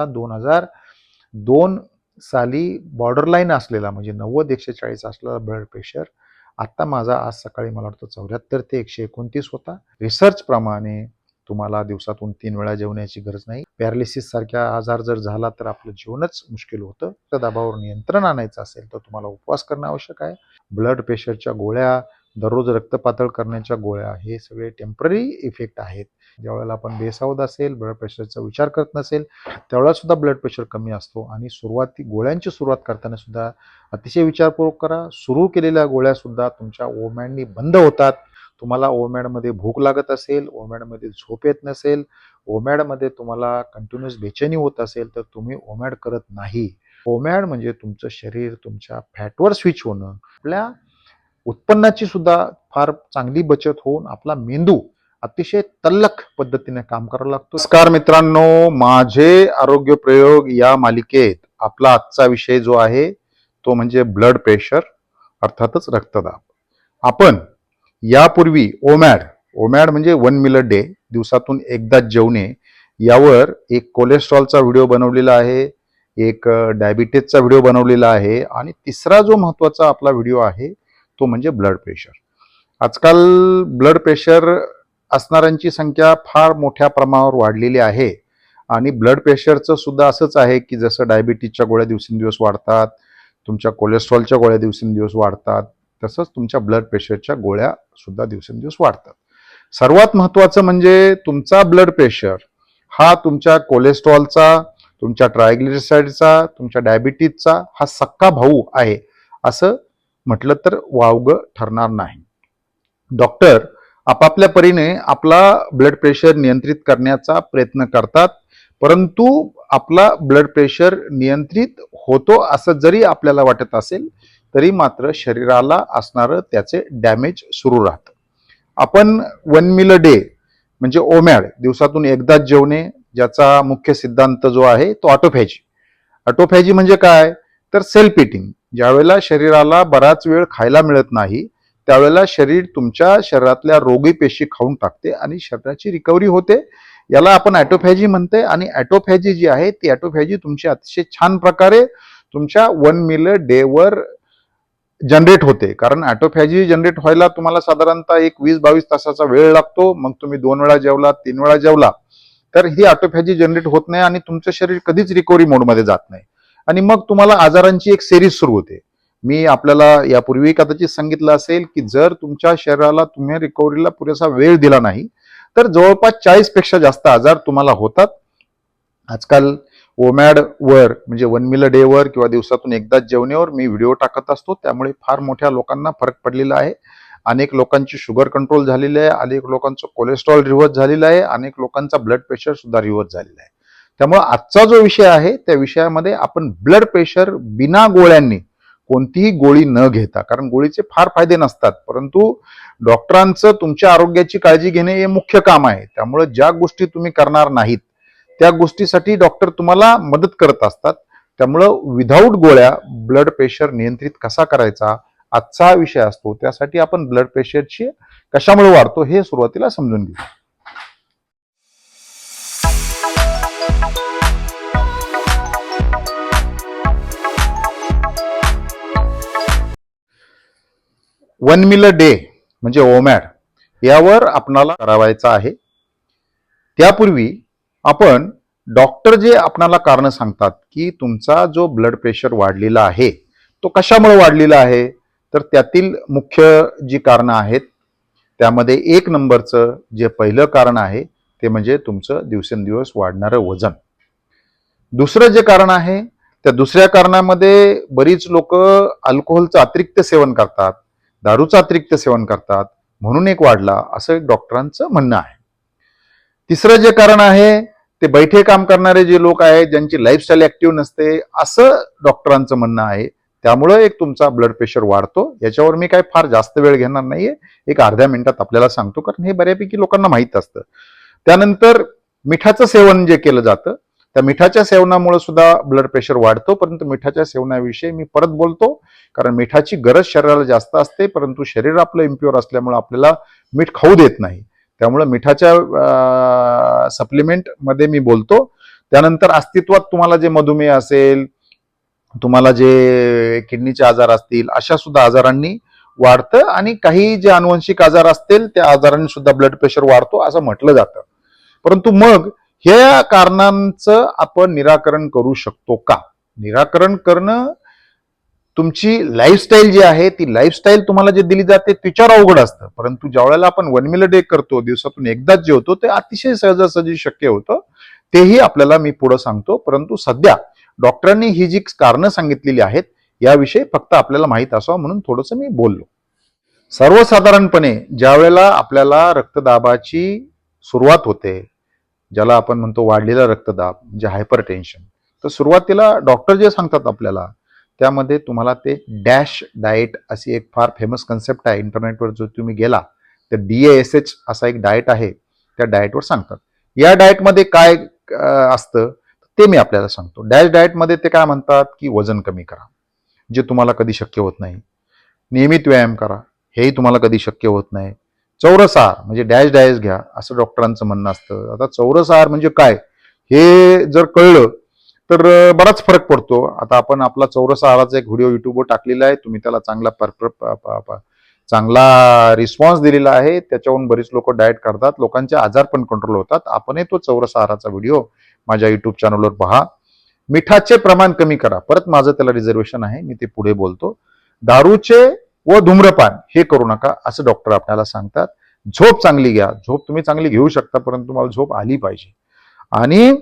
2002 साली बॉर्डरलाईन असलेला म्हणजे 90-140 असलेला ब्लड प्रेशर आता माझा आज सकाळी मला वाटतं 74 ते 129 होता. रिसर्च प्रमाणे तुम्हाला दिवसातून 3 वेळा जेवण्याची गरज नाही. पॅरालिसिस सारख्या आजार जर झाला तर आपलं जीवनच मुश्किल होतं. रक्तदाबावर नियंत्रण आणायचं असेल तर तुम्हाला उपवास करणं आवश्यक आहे. ब्लड प्रेशरच्या गोळ्या, दररोज रक्त पातळ करण्याच्या गोळ्या हे सगळे टेम्पररी इफेक्ट आहेत. ज्यावेळेला आपण बेसावध असेल, ब्लड प्रेशरचा विचार करत नसेल, त्यावेळेला सुद्धा ब्लड प्रेशर कमी असतो आणि गोळ्यांची सुरुवात करताना सुद्धा अतिशय विचारपूर्वक करा. सुरू केलेल्या गोळ्या सुद्धा तुमच्या ओमॅडनी बंद होतात. तुम्हाला ओमॅडमध्ये भूक लागत असेल, ओमॅडमध्ये झोप येत नसेल, ओमॅडमध्ये तुम्हाला कंटिन्युअस बेचैनी होत असेल तर तुम्ही ओमॅड करत नाही. ओमॅड म्हणजे तुमचं शरीर तुमच्या फॅटवर स्विच होणं, आपल्या उत्पन्नाची सुद्धा फार चांगली बचत होऊन आपला मेंदू अतिशय तल्लख पद्धतीने काम करायला लागतो. नमस्कार मित्रांनो, माझे आरोग्य प्रयोग या मालिकेत आपला आजचा विषय जो आहे तो म्हणजे ब्लड प्रेशर अर्थातच रक्तदाब. आपण यापूर्वी ओमॅड म्हणजे 1 मील अ डे, दिवसातून एकदाच जेवणे, यावर एक कोलेस्ट्रॉलचा व्हिडिओ बनवलेला आहे, एक डायबिटीजचा व्हिडिओ बनवलेला आहे आणि तिसरा जो महत्वाचा आपला व्हिडिओ आहे तो म्हणजे ब्लड प्रेशर. आजकाल ब्लड प्रेशर असणाऱ्यांची संख्या फार मोठ्या प्रमाणावर वाढलेली आहे आणि ब्लड प्रेशरचं सुद्धा असंच आहे की जसं डायबिटीजच्या गोळ्या दिवसेंदिवस वाढतात, तुमच्या कोलेस्ट्रॉलच्या गोळ्या दिवसेंदिवस वाढतात, तसंच तुमच्या ब्लड प्रेशरच्या गोळ्या सुद्धा दिवसेंदिवस वाढतात. सर्वात महत्त्वाचं म्हणजे तुमचा ब्लड प्रेशर हा तुमच्या कोलेस्ट्रॉलचा, तुमच्या ट्रायग्लिसराईडचा, तुमच्या डायबिटीजचा हा सक्का भाऊ आहे असं म्हटलं तर वावगं ठरणार नाही. डॉक्टर आपापल्या परीने आपला ब्लड प्रेशर नियंत्रित करण्याचा प्रयत्न करतात, परंतु आपला ब्लड प्रेशर नियंत्रित होतो असं जरी आपल्याला वाटत असेल तरी मात्र शरीराला असणारं त्याचे डॅमेज सुरू राहतं. आपण 1 मील अ डे म्हणजे ओमॅड, दिवसातून एकदाच जेवणे, ज्याचा मुख्य सिद्धांत जो आहे तो ऑटोफॅजी. ऑटोफॅजी म्हणजे काय तर सेल्फ इटिंग. ज्यावेळेला शरीराला बराच वेळ खायला मिळत नाही त्यावेळेला शरीर तुमच्या शरीरातल्या रोगी पेशी खाऊन टाकते आणि शरीराची रिकव्हरी होते. याला आपण ॲटोफॅजी म्हणते आणि ॲटोफॅजी जी आहे ती ॲटोफॅजी तुमची अतिशय छान प्रकारे तुमच्या 1 मील अ डे वर जनरेट होते. कारण ॲटोफॅजी जनरेट व्हायला तुम्हाला साधारणतः एक 20-22 तासाचा वेळ लागतो. मग तुम्ही 2 वेळा जेवला, 3 वेळा जेवला तर ही ॲटोफॅजी जनरेट होत नाही आणि तुमचं शरीर कधीच रिकव्हरी मोडमध्ये जात नाही आणि मग तुम्हाला आजारांची एक सिरीज सुरू होते. मी आपल्याला यापूर्वी कदाचित सांगितलं असेल की जर तुमच्या शरीराला तुम्ही रिकव्हरीला पुरेसा वेळ दिला नाही तर जवळपास 40 पेक्षा जास्त आजार तुम्हाला होतात. आजकाल ओमॅड वर म्हणजे 1 मील अ डे वर किंवा दिवसातून एकदाच जेवण्यावर मी व्हिडिओ टाकत असतो, त्यामुळे फार मोठ्या लोकांना फरक पडलेला आहे. अनेक लोकांची शुगर कंट्रोल झालेली आहे, अनेक लोकांचं कोलेस्ट्रॉल रिव्हर्स झालेलं आहे, अनेक लोकांचा ब्लड प्रेशर सुद्धा रिव्हर्स झालेला आहे. त्यामुळे आजचा जो विषय आहे त्या विषयामध्ये आपण ब्लड प्रेशर बिना गोळ्यांनी, कोणतीही गोळी न घेता, कारण गोळीचे फार फायदे नसतात, परंतु डॉक्टरांचं तुमच्या आरोग्याची काळजी घेणे हे मुख्य काम आहे. त्यामुळे ज्या गोष्टी तुम्ही करणार नाहीत त्या गोष्टीसाठी डॉक्टर तुम्हाला मदत करत असतात. त्यामुळं विदाऊट गोळ्या ब्लड प्रेशर नियंत्रित कसा करायचा आजचा हा विषय असतो. त्यासाठी आपण ब्लड प्रेशरची कशामुळे वाढतो हे सुरुवातीला समजून घेऊ. 1 मील अ डे म्हणजे ओमॅड यावर आपणाला करावायचा आहे. त्यापूर्वी आपण डॉक्टर जे आपणाला कारण सांगतात की तुमचा जो ब्लड प्रेशर वाढलेला आहे तो कशामुळे वाढलेला आहे तर त्यातील मुख्य जी कारणं आहेत त्यामध्ये 1 नंबरचं जे पहिलं कारण आहे ते म्हणजे तुमचं दिवसेंदिवस वाढणारं वजन. दुसरं जे कारण आहे त्या दुसऱ्या कारणामध्ये बरीच लोक अल्कोहोलचं अतिरिक्त सेवन करतात, दारूचं अतिरिक्त सेवन करतात, म्हणून एक वाढला असं एक डॉक्टरांचं म्हणणं आहे. तिसरं जे कारण आहे ते बैठे काम करणारे जे लोक आहेत ज्यांची लाईफस्टाईल ऍक्टिव्ह नसते असं डॉक्टरांचं म्हणणं आहे. त्यामुळे एक तुमचा ब्लड प्रेशर वाढतो. याच्यावर मी काय फार जास्त वेळ घेणार नाहीये, एक अर्ध्या मिनिटात आपल्याला सांगतो, कारण हे बऱ्यापैकी लोकांना माहीत असतं. त्यानंतर मिठाचं सेवन जे केलं जातं त्या मिठाच्या सेवनामुळे सुद्धा ब्लड प्रेशर वाढतो, परंतु मिठाच्या सेवनाविषयी मी परत बोलतो, कारण मिठाची गरज शरीराला जास्त असते, परंतु शरीर आपलं इम्प्युअर असल्यामुळे आपल्याला मीठ खाऊ देत नाही. त्यामुळे मिठाच्या सप्लिमेंट मध्ये मी बोलतो. त्यानंतर अस्तित्वात तुम्हाला जे मधुमेह असेल, तुम्हाला जे किडनीचे आजार असतील, अशा सुद्धा आजारांनी वाढतं आणि काही जे अनुवंशिक आजार असतील त्या आजारांनी सुद्धा ब्लड प्रेशर वाढतो असं म्हटलं जातं. परंतु मग ह्या कारणांचं आपण निराकरण करू शकतो का? निराकरण करणं तुमची लाईफस्टाईल जी आहे ती लाईफस्टाईल तुम्हाला जे दिली जाते त्याच्यावर अवघड असतं. परंतु ज्या वेळेला आपण 1 मील अ डे करतो, दिवसातून एकदाच जेवतो, ते अतिशय सहजासहजी शक्य होतं. तेही आपल्याला मी पुढे सांगतो. परंतु सध्या डॉक्टरांनी ही जी कारणं सांगितलेली आहेत याविषयी फक्त आपल्याला माहित असावं म्हणून थोडंसं मी बोललो. सर्वसाधारणपणे ज्या वेळेला आपल्याला रक्तदाबाची सुरुवात होते, ज्याला आपण म्हणतो वाढलेला रक्तदाब म्हणजे हायपरटेन्शन, तर सुरुवातीला डॉक्टर जे सांगतात आपल्याला त्यामध्ये तुम्हाला ते डॅश डाएट अशी एक फार फेमस कन्सेप्ट आहे. इंटरनेटवर जो तुम्ही गेला तर DASH असा एक डाएट आहे, त्या डाएटवर सांगतात. या डाएटमध्ये काय असतं ते मी आपल्याला सांगतो. डॅश डाएटमध्ये ते काय म्हणतात की वजन कमी करा, जे तुम्हाला कधी शक्य होत नाही. नियमित व्यायाम करा, हेही तुम्हाला कधी शक्य होत नाही. चौरस आहार म्हणजे डॅश डायस घ्या असं डॉक्टरांचं म्हणणं असतं. आता चौरस आहार म्हणजे काय हे जर कळलं तर बराच फरक पडतो. आता आपण आपला चौरस आहाराचा एक व्हिडिओ युट्यूबवर टाकलेला आहे, तुम्ही त्याला चांगला रिस्पॉन्स दिलेला आहे. त्याच्यावरून बरीच लोक डाएट करतात, लोकांचे आजार पण कंट्रोल होतात. आपणही तो चौरस आहाराचा व्हिडिओ माझ्या युट्यूब चॅनलवर पहा. मिठाचे प्रमाण कमी करा, परत माझं त्याला रिझर्वेशन आहे, मी ते पुढे बोलतो. दारूचे व धूम्रपान हे करू नका असं डॉक्टर आपल्याला सांगतात. झोप चांगली घ्या, झोप तुम्ही चांगली घेऊ शकता परंतु मला झोप आली पाहिजे. आणि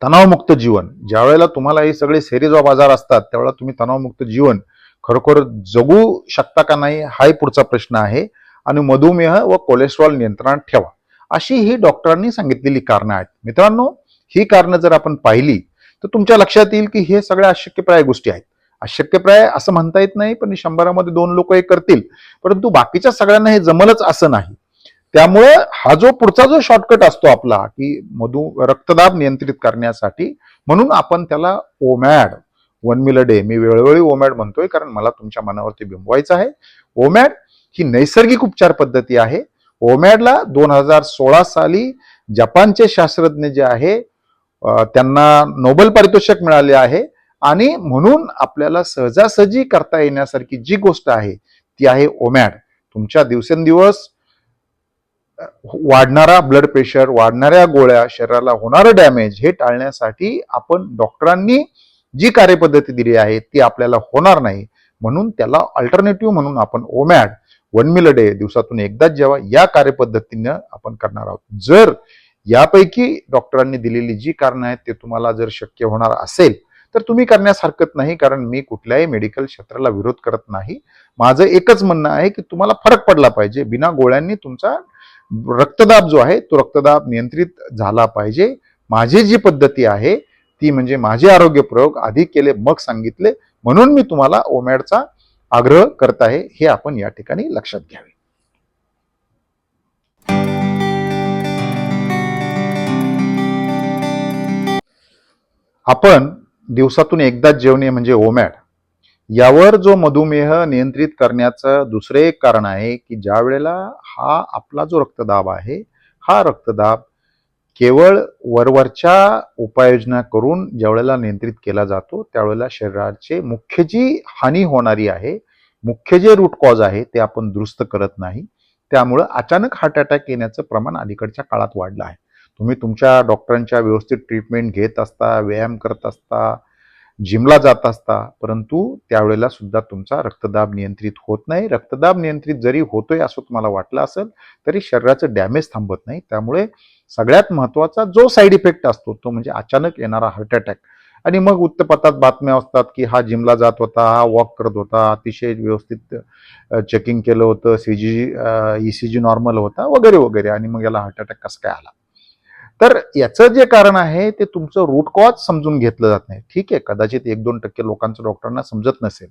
तणावमुक्त जीवन, ज्या वेळेला तुम्हाला हे सगळे सेरीज ऑफ आजार असतात त्यावेळेला तुम्ही तणावमुक्त जीवन खरोखर जगू शकता का नाही हाही पुढचा प्रश्न आहे. आणि मधुमेह व कोलेस्ट्रॉल नियंत्रणात ठेवा, अशी ही डॉक्टरांनी सांगितलेली कारणं आहेत. मित्रांनो, ही कारणं जर आपण पाहिली तर तुमच्या लक्षात येईल की हे सगळ्या अशक्यप्राय गोष्टी आहेत. अशक्यप्राय असं म्हणता येत नाही, पण 100 मध्ये 2 लोक हे करतील, परंतु बाकीच्या सगळ्यांना हे जमलच असं नाही. त्यामुळे हा जो पुढचा जो शॉर्टकट असतो आपला की रक्तदाब नियंत्रित करण्यासाठी, म्हणून आपण त्याला ओमॅड 1 मील अ डे, मी वेळोवेळी ओमॅड म्हणतोय कारण मला तुमच्या मनावरती बिंबवायचं आहे. ओमॅड ही नैसर्गिक उपचार पद्धती आहे. ओमॅडला 2016 साली जपानचे शास्त्रज्ञ जे आहे त्यांना नोबेल पारितोषिक मिळाले आहे. आणि म्हणून आपल्याला सहजासहजी करता येण्यासारखी जी गोष्ट आहे ती आहे ओमॅड. तुमच्या दिवसेंदिवस वाढणारा ब्लड प्रेशर, वाढणाऱ्या गोळ्या, शरीराला होणारं डॅमेज हे टाळण्यासाठी आपण डॉक्टरांनी जी कार्यपद्धती दिली आहे ती आपल्याला होणार नाही, म्हणून त्याला अल्टरनेटिव्ह म्हणून आपण ओमॅड 1 मील अ डे, दिवसातून एकदाच जेव्हा, या कार्यपद्धतीनं आपण करणार आहोत. जर यापैकी डॉक्टरांनी दिलेली जी कारणं आहेत ते तुम्हाला जर शक्य होणार असेल तर तुम्ही करण्यास हरकत नाही, कारण मी कुठल्याही मेडिकल क्षेत्राला विरोध करत नाही. माझं एकच म्हणणं आहे की तुम्हाला फरक पडला पाहिजे. बिना गोळ्यांनी तुमचा रक्तदाब जो आहे तो रक्तदाब नियंत्रित झाला पाहिजे. माझी जी पद्धती आहे ती म्हणजे माझे आरोग्य प्रयोग आधी केले मग सांगितले, म्हणून मी तुम्हाला ओमॅडचा आग्रह करत आहे, हे आपण या ठिकाणी लक्षात घ्यावे. आपण दिवसातून एकदाच जेवणे म्हणजे ओमॅड, यावर जो मधुमेह नियंत्रित करण्याचं दुसरे एक कारण आहे की ज्या वेळेला हा आपला जो रक्तदाब आहे, हा रक्तदाब केवळ वरवरच्या उपाययोजना करून ज्या वेळेला नियंत्रित केला जातो त्यावेळेला शरीराचे मुख्य जी हानी होणारी आहे, मुख्य जे रूट कॉज आहे ते आपण दुरुस्त करत नाही. त्यामुळं अचानक हार्ट अटॅक येण्याचं प्रमाण अलीकडच्या काळात वाढलं आहे. तुम्ही तुमच्या डॉक्टरांच्या व्यवस्थित ट्रीटमेंट घेत असता, व्यायाम करत असता, जिमला जात असता, परंतु त्यावेळेला सुद्धा तुमचा रक्तदाब नियंत्रित होत नाही. रक्तदाब नियंत्रित जरी होतोय असं तुम्हाला वाटलं असेल तरी शरीराचं डॅमेज थांबत नाही. त्यामुळे सगळ्यात महत्वाचा जो साईड इफेक्ट असतो तो म्हणजे अचानक येणारा हार्ट अटॅक. आणि मग वृत्तपत्रात बातम्या असतात की हा जिमला जात होता, हा वॉक करत होता, अतिशय व्यवस्थित चेकिंग केलं होतं, ECG नॉर्मल होता वगैरे वगैरे, आणि मग याला हार्ट अटॅक कसं काय आला. तर याचं जे कारण आहे ते तुमचं रूट कॉज समजून घेतलं जात नाही. ठीक आहे, कदाचित 1-2% लोकांचं डॉक्टरांना समजत नसेल,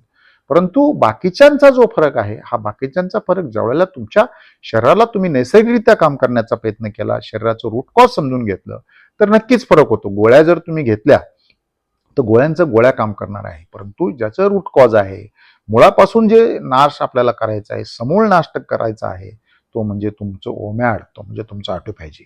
परंतु बाकीच्यांचा जो फरक आहे, हा बाकीच्यांचा फरक ज्यावेळेला तुमच्या शरीराला तुम्ही नैसर्गिकरित्या काम करण्याचा प्रयत्न केला, शरीराचं रूट कॉज समजून घेतलं तर नक्कीच फरक होतो. गोळ्या जर तुम्ही घेतल्या तर गोळ्यांचं गोळ्या काम करणार आहे, परंतु ज्याचं रूट कॉज आहे, मुळापासून जे नाश आपल्याला करायचा आहे, समूळ नाश करायचा आहे, तो म्हणजे तुमचं ओमॅड, तो म्हणजे तुमचा ऑटोफॅजी.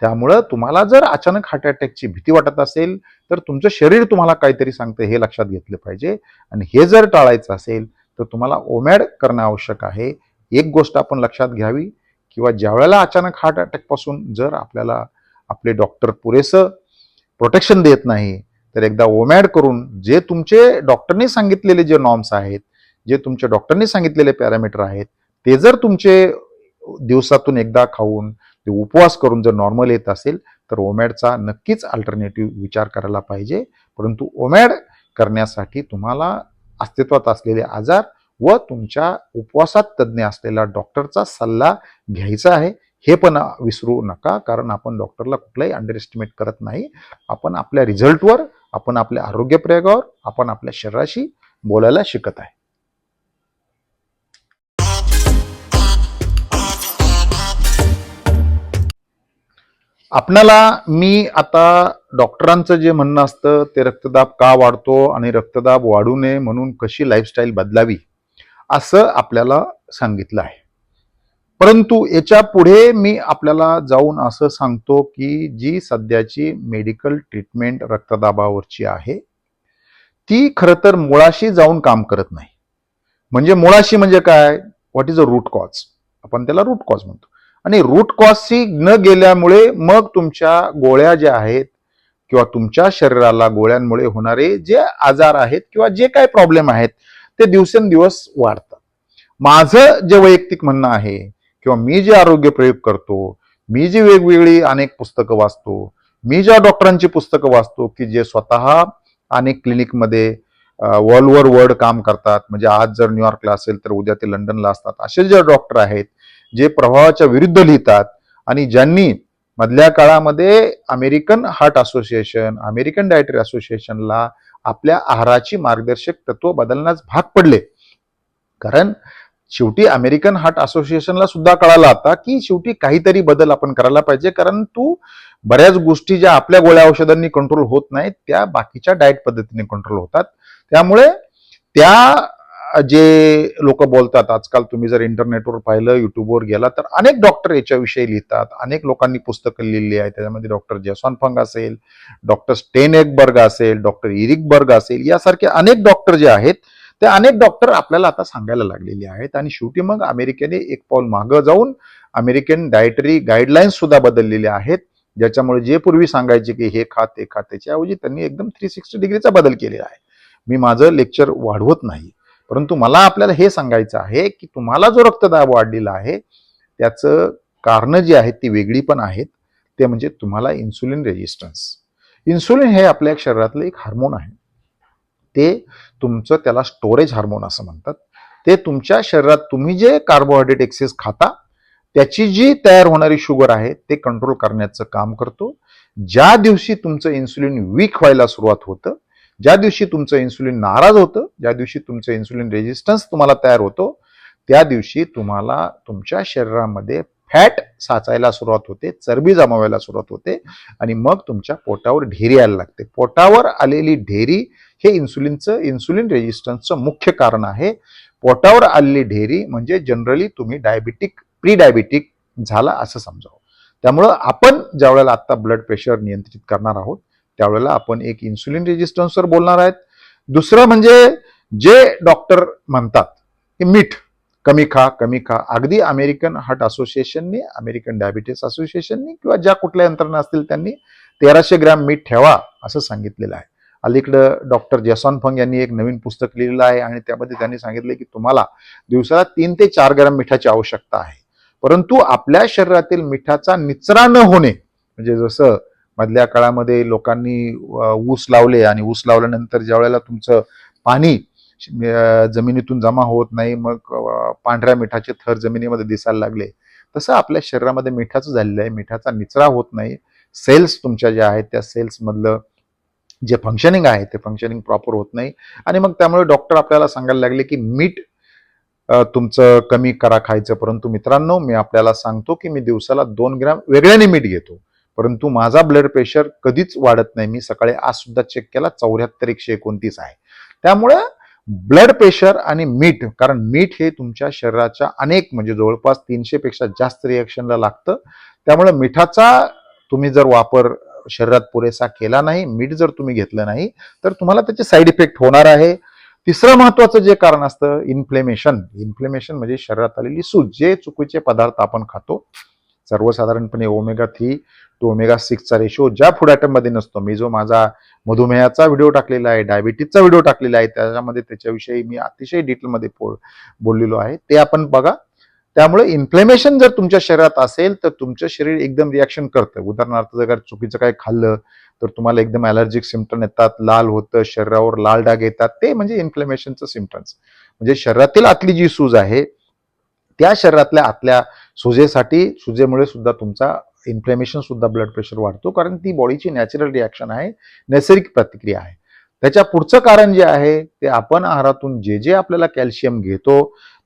त्यामुळं तुम्हाला जर अचानक हार्ट अटॅकची भीती वाटत असेल तर तुमचं शरीर तुम्हाला काहीतरी सांगतं हे लक्षात घेतलं पाहिजे. आणि हे जर टाळायचं असेल तर तुम्हाला ओमॅड करणं आवश्यक आहे. एक गोष्ट आपण लक्षात घ्यावी, किंवा ज्यावेळेला अचानक हार्ट अटॅकपासून जर आपल्याला आपले डॉक्टर पुरेसं प्रोटेक्शन देत नाही, तर एकदा ओमॅड करून जे तुमचे डॉक्टरनी सांगितलेले जे नॉर्म्स आहेत, जे तुमच्या डॉक्टरनी सांगितलेले पॅरामीटर आहेत, ते जर तुमचे दिवसातून एकदा खाऊन ते उपवास करून जर नॉर्मल येत असेल तर ओमॅडचा नक्कीच अल्टरनेटिव्ह विचार करायला पाहिजे. परंतु ओमॅड करण्यासाठी तुम्हाला अस्तित्वात असलेले आजार व तुमच्या उपवासात तज्ज्ञ असलेला डॉक्टरचा सल्ला घ्यायचा आहे, हे पण विसरू नका. कारण आपण डॉक्टरला कुठलाही अंडर एस्टिमेट करत नाही. आपण आपल्या रिझल्टवर, आपण आपल्या आरोग्य प्रयोगावर, आपण आपल्या शरीराशी बोलायला शिकत आहे. आपणाला मी आता डॉक्टरांचं जे म्हणणं असतं ते रक्तदाब का वाढतो आणि रक्तदाब वाढू नये म्हणून कशी लाईफस्टाईल बदलावी असं आपल्याला सांगितलं आहे. परंतु याच्या पुढे मी आपल्याला जाऊन असं सांगतो की जी सध्याची मेडिकल ट्रीटमेंट रक्तदाबावरची आहे ती खरं तर मुळाशी जाऊन काम करत नाही. म्हणजे मुळाशी म्हणजे काय, what is a route cause, आपण त्याला रूट कॉज म्हणतो. आणि रूट कॉजशी न गेल्यामुळे मग तुमच्या गोळ्या ज्या आहेत किंवा तुमच्या शरीराला गोळ्यांमुळे होणारे जे आजार आहेत किंवा जे काही प्रॉब्लेम आहेत ते दिवसेंदिवस वाढतात. माझं जे वैयक्तिक म्हणणं आहे किंवा मी जे आरोग्य प्रयोग करतो, मी जी वेगवेगळी अनेक पुस्तकं वाचतो, मी ज्या डॉक्टरांची पुस्तकं वाचतो की जे स्वतः अनेक क्लिनिकमध्ये ऑल ओव्हर वर्ल्ड काम करतात, म्हणजे आज जर न्यूयॉर्कला असेल तर उद्या ते लंडनला असतात, असे जे डॉक्टर आहेत जे प्रभावाच्या विरुद्ध लिहितात आणि ज्यांनी मधल्या काळामध्ये American heart association, American dietary असोसिएशनला आपल्या आहाराची मार्गदर्शक तत्व बदलण्यास भाग पडले. कारण शेवटी अमेरिकन हार्ट असोसिएशनला सुद्धा कळालं आता की शेवटी काहीतरी बदल आपण करायला पाहिजे, कारण तू बऱ्याच गोष्टी ज्या आपल्या गोळ्या औषधांनी कंट्रोल होत नाहीत त्या बाकीच्या डाएट पद्धतीने कंट्रोल होतात. त्यामुळे त्या जे लोक बोलतात, आजकाल तुम्ही जर इंटरनेटवर पाहिलं, युट्यूबवर गेला तर अनेक डॉक्टर याच्याविषयी लिहितात, अनेक लोकांनी पुस्तकं लिहिली आहेत. त्याच्यामध्ये डॉक्टर जेसॉन फंग असेल, डॉक्टर स्टेन एकबर्ग असेल, डॉक्टर इरिक बर्ग असेल, यासारखे अनेक डॉक्टर जे आहेत ते अनेक डॉक्टर आपल्याला आता सांगायला लागलेले आहेत. आणि शेवटी मग अमेरिकेने एक पाऊल मागं जाऊन अमेरिकन डायटरी गाईडलाईन्स सुद्धा बदललेल्या आहेत, ज्याच्यामुळे जे पूर्वी सांगायचे की हे खा ते खा, त्याच्याऐवजी त्यांनी एकदम 360 डिग्रीचा बदल केलेला आहे. मी माझं लेक्चर वाढवत नाही, परंतु मला आपल्याला हे सांगायचं आहे की तुम्हाला जो रक्तदाब वाढलेला आहे त्याचं कारणं जी आहेत ती वेगळी पण आहेत. ते म्हणजे तुम्हाला इन्सुलिन रेजिस्टन्स. इन्सुलिन हे आपल्या शरीरातलं एक हार्मोन आहे. ते तुमचं, त्याला स्टोरेज हार्मोन असं म्हणतात. ते तुमच्या शरीरात तुम्ही जे कार्बोहायड्रेट एक्सेस खाता त्याची जी तयार होणारी शुगर आहे ते कंट्रोल करण्याचं काम करतो. ज्या दिवशी तुमचं इन्सुलिन वीक व्हायला सुरुवात होतं, ज्या दिवशी तुमचं इन्सुलिन नाराज होतं, ज्या दिवशी तुमचं इन्सुलिन रेजिस्टन्स तुम्हाला तयार होतो, त्या दिवशी तुम्हाला तुमच्या शरीरामध्ये फॅट साचायला सुरुवात होते, चरबी जमावायला सुरुवात होते आणि मग तुमच्या पोटावर ढेरी यायला लागते. पोटावर आलेली ढेरी हे इन्सुलिन रेजिस्टन्सचं मुख्य कारण आहे. पोटावर आलेली ढेरी म्हणजे जनरली तुम्ही प्री डायबिटिक झाला असं समजावं. त्यामुळं आपण ज्या वेळेला आता ब्लड प्रेशर नियंत्रित करणार आहोत त्यावेळेला आपण एक इन्सुलिन रेजिस्टन्सवर बोलणार आहेत. दुसरं म्हणजे जे डॉक्टर म्हणतात की मीठ कमी खा कमी खा, अगदी अमेरिकन हार्ट असोसिएशननी, अमेरिकन डायबिटीस असोसिएशननी किंवा ज्या कुठल्या यंत्रणा असतील त्यांनी 1300 ग्रॅम मीठ ठेवा असं सांगितलेलं आहे. अलीकडं डॉक्टर जेसॉन फंग यांनी एक नवीन पुस्तक लिहिलेलं आहे आणि त्यामध्ये त्यांनी सांगितलं की तुम्हाला दिवसाला 3 ते 4 ग्रॅम मिठाची आवश्यकता आहे. परंतु आपल्या शरीरातील मिठाचा निचरा न होणे, म्हणजे जसं मधल्या काळामध्ये लोकांनी ऊस लावले आणि ऊस लावल्यानंतर ज्या वेळेला तुमचं पाणी जमिनीतून जमा होत नाही, मग पांढऱ्या मिठाचे थर जमिनीमध्ये दिसायला लागले, तसं आपल्या शरीरामध्ये मिठाचं झालेलं आहे. मिठाचा निचरा होत नाही. सेल्स तुमच्या ज्या आहेत त्या सेल्स मधलं जे फंक्शनिंग आहे ते फंक्शनिंग प्रॉपर होत नाही. आणि मग त्यामुळे डॉक्टर आपल्याला सांगायला लागले की मीठ तुमचं कमी करा खायचं. परंतु मित्रांनो, मी आपल्याला सांगतो की मी दिवसाला 2 ग्रॅम वेगळ्याने मीठ घेतो, परंतु माझा ब्लड प्रेशर कधीच वाढत नाही. मी सकाळी आज सुद्धा चेक केला, 74/129 आहे. त्यामुळे ब्लड प्रेशर आणि मीठ, कारण मीठ हे तुमच्या शरीराच्या अनेक म्हणजे जवळपास 300 पेक्षा जास्त रिएक्शनला लागतं. त्यामुळे मिठाचा तुम्ही जर वापर शरीरात पुरेसा केला नाही, मीठ जर तुम्ही घेतलं नाही, तर तुम्हाला त्याचे साईड इफेक्ट होणार आहे. तिसरं महत्वाचं जे कारण असतं इन्फ्लेमेशन. इन्फ्लेमेशन म्हणजे शरीरात आलेली सूज. जे चुकीचे पदार्थ आपण खातो, सर्वसाधारणपणे ओमेगा 3 टू ओमेगा 6चा रेशो ज्या फूड आयटममध्ये नसतो. मी जो माझा मधुमेहाचा व्हिडिओ टाकलेला आहे, डायबिटीजचा व्हिडिओ टाकलेला आहे, त्याच्यामध्ये त्याच्याविषयी मी अतिशय डिटेलमध्ये बोललेलो आहे, ते आपण बघा. त्यामुळे इन्फ्लेमेशन जर तुमच्या शरीरात असेल तर तुमचं शरीर एकदम रिॲक्शन करतं. उदाहरणार्थ जर चुकीचं काही खाल्लं तर तुम्हाला एकदम ॲलर्जिक सिम्पटम येतात, लाल होतं, शरीरावर लाल डाग येतात, ते म्हणजे इन्फ्लेमेशनचं सिम्पटम्स. म्हणजे शरीरातील आतली जी सूज आहे त्या शरीरातल्या आतल्या सुजेमुळे सुद्धा तुमचा इन्फ्लेमेशन सुद्धा ब्लड प्रेशर वाढतो, कारण ती बॉडीची नॅचरल रिॲक्शन आहे, नैसर्गिक प्रतिक्रिया आहे. त्याच्या पुढचं कारण जे आहे ते आपण आहारातून जे जे आपल्याला कॅल्शियम घेतो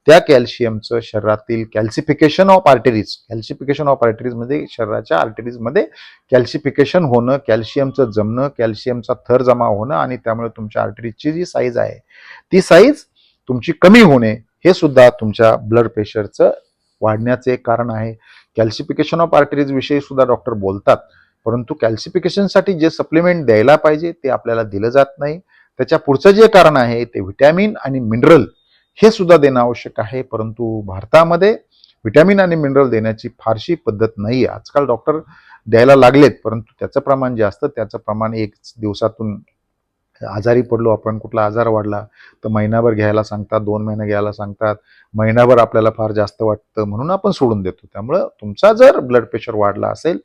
त्या कॅल्शियमचं शरीरातील कॅल्सिफिकेशन ऑफ आर्टरीज मध्ये शरीराच्या आर्टरीजमध्ये कॅल्सिफिकेशन होणं, कॅल्शियमचं जमणं, कॅल्शियमचा थर जमा होणं आणि त्यामुळे तुमच्या आर्टरीजची जी साईज आहे ती साईज तुमची कमी होणे हे सुद्धा तुमच्या ब्लड प्रेशरचं वाढण्याचे एक कारण आहे. कॅल्सिफिकेशन ऑफ आर्टरीज विषयी सुद्धा डॉक्टर बोलतात, परंतु कॅल्सिफिकेशनसाठी जे सप्लिमेंट द्यायला पाहिजे ते आपल्याला दिलं जात नाही. त्याच्या पुढचं जे कारण आहे ते व्हिटॅमिन आणि मिनरल हे सुद्धा देणं आवश्यक आहे, परंतु भारतामध्ये व्हिटॅमिन आणि मिनरल देण्याची फारशी पद्धत नाही. आजकाल डॉक्टर द्यायला लागलेत, परंतु त्याचं प्रमाण जे असतं त्याचं प्रमाण एक दिवसातून आजारी पडलो आपण, कुठला आजार वाढला तर महिनाभर घ्यायला सांगतात, 2 महिने घ्यायला सांगतात, महिनाभर आपल्याला फार जास्त वाटतं म्हणून आपण सोडून देतो. त्यामुळं तुमचा जर ब्लड प्रेशर वाढला असेल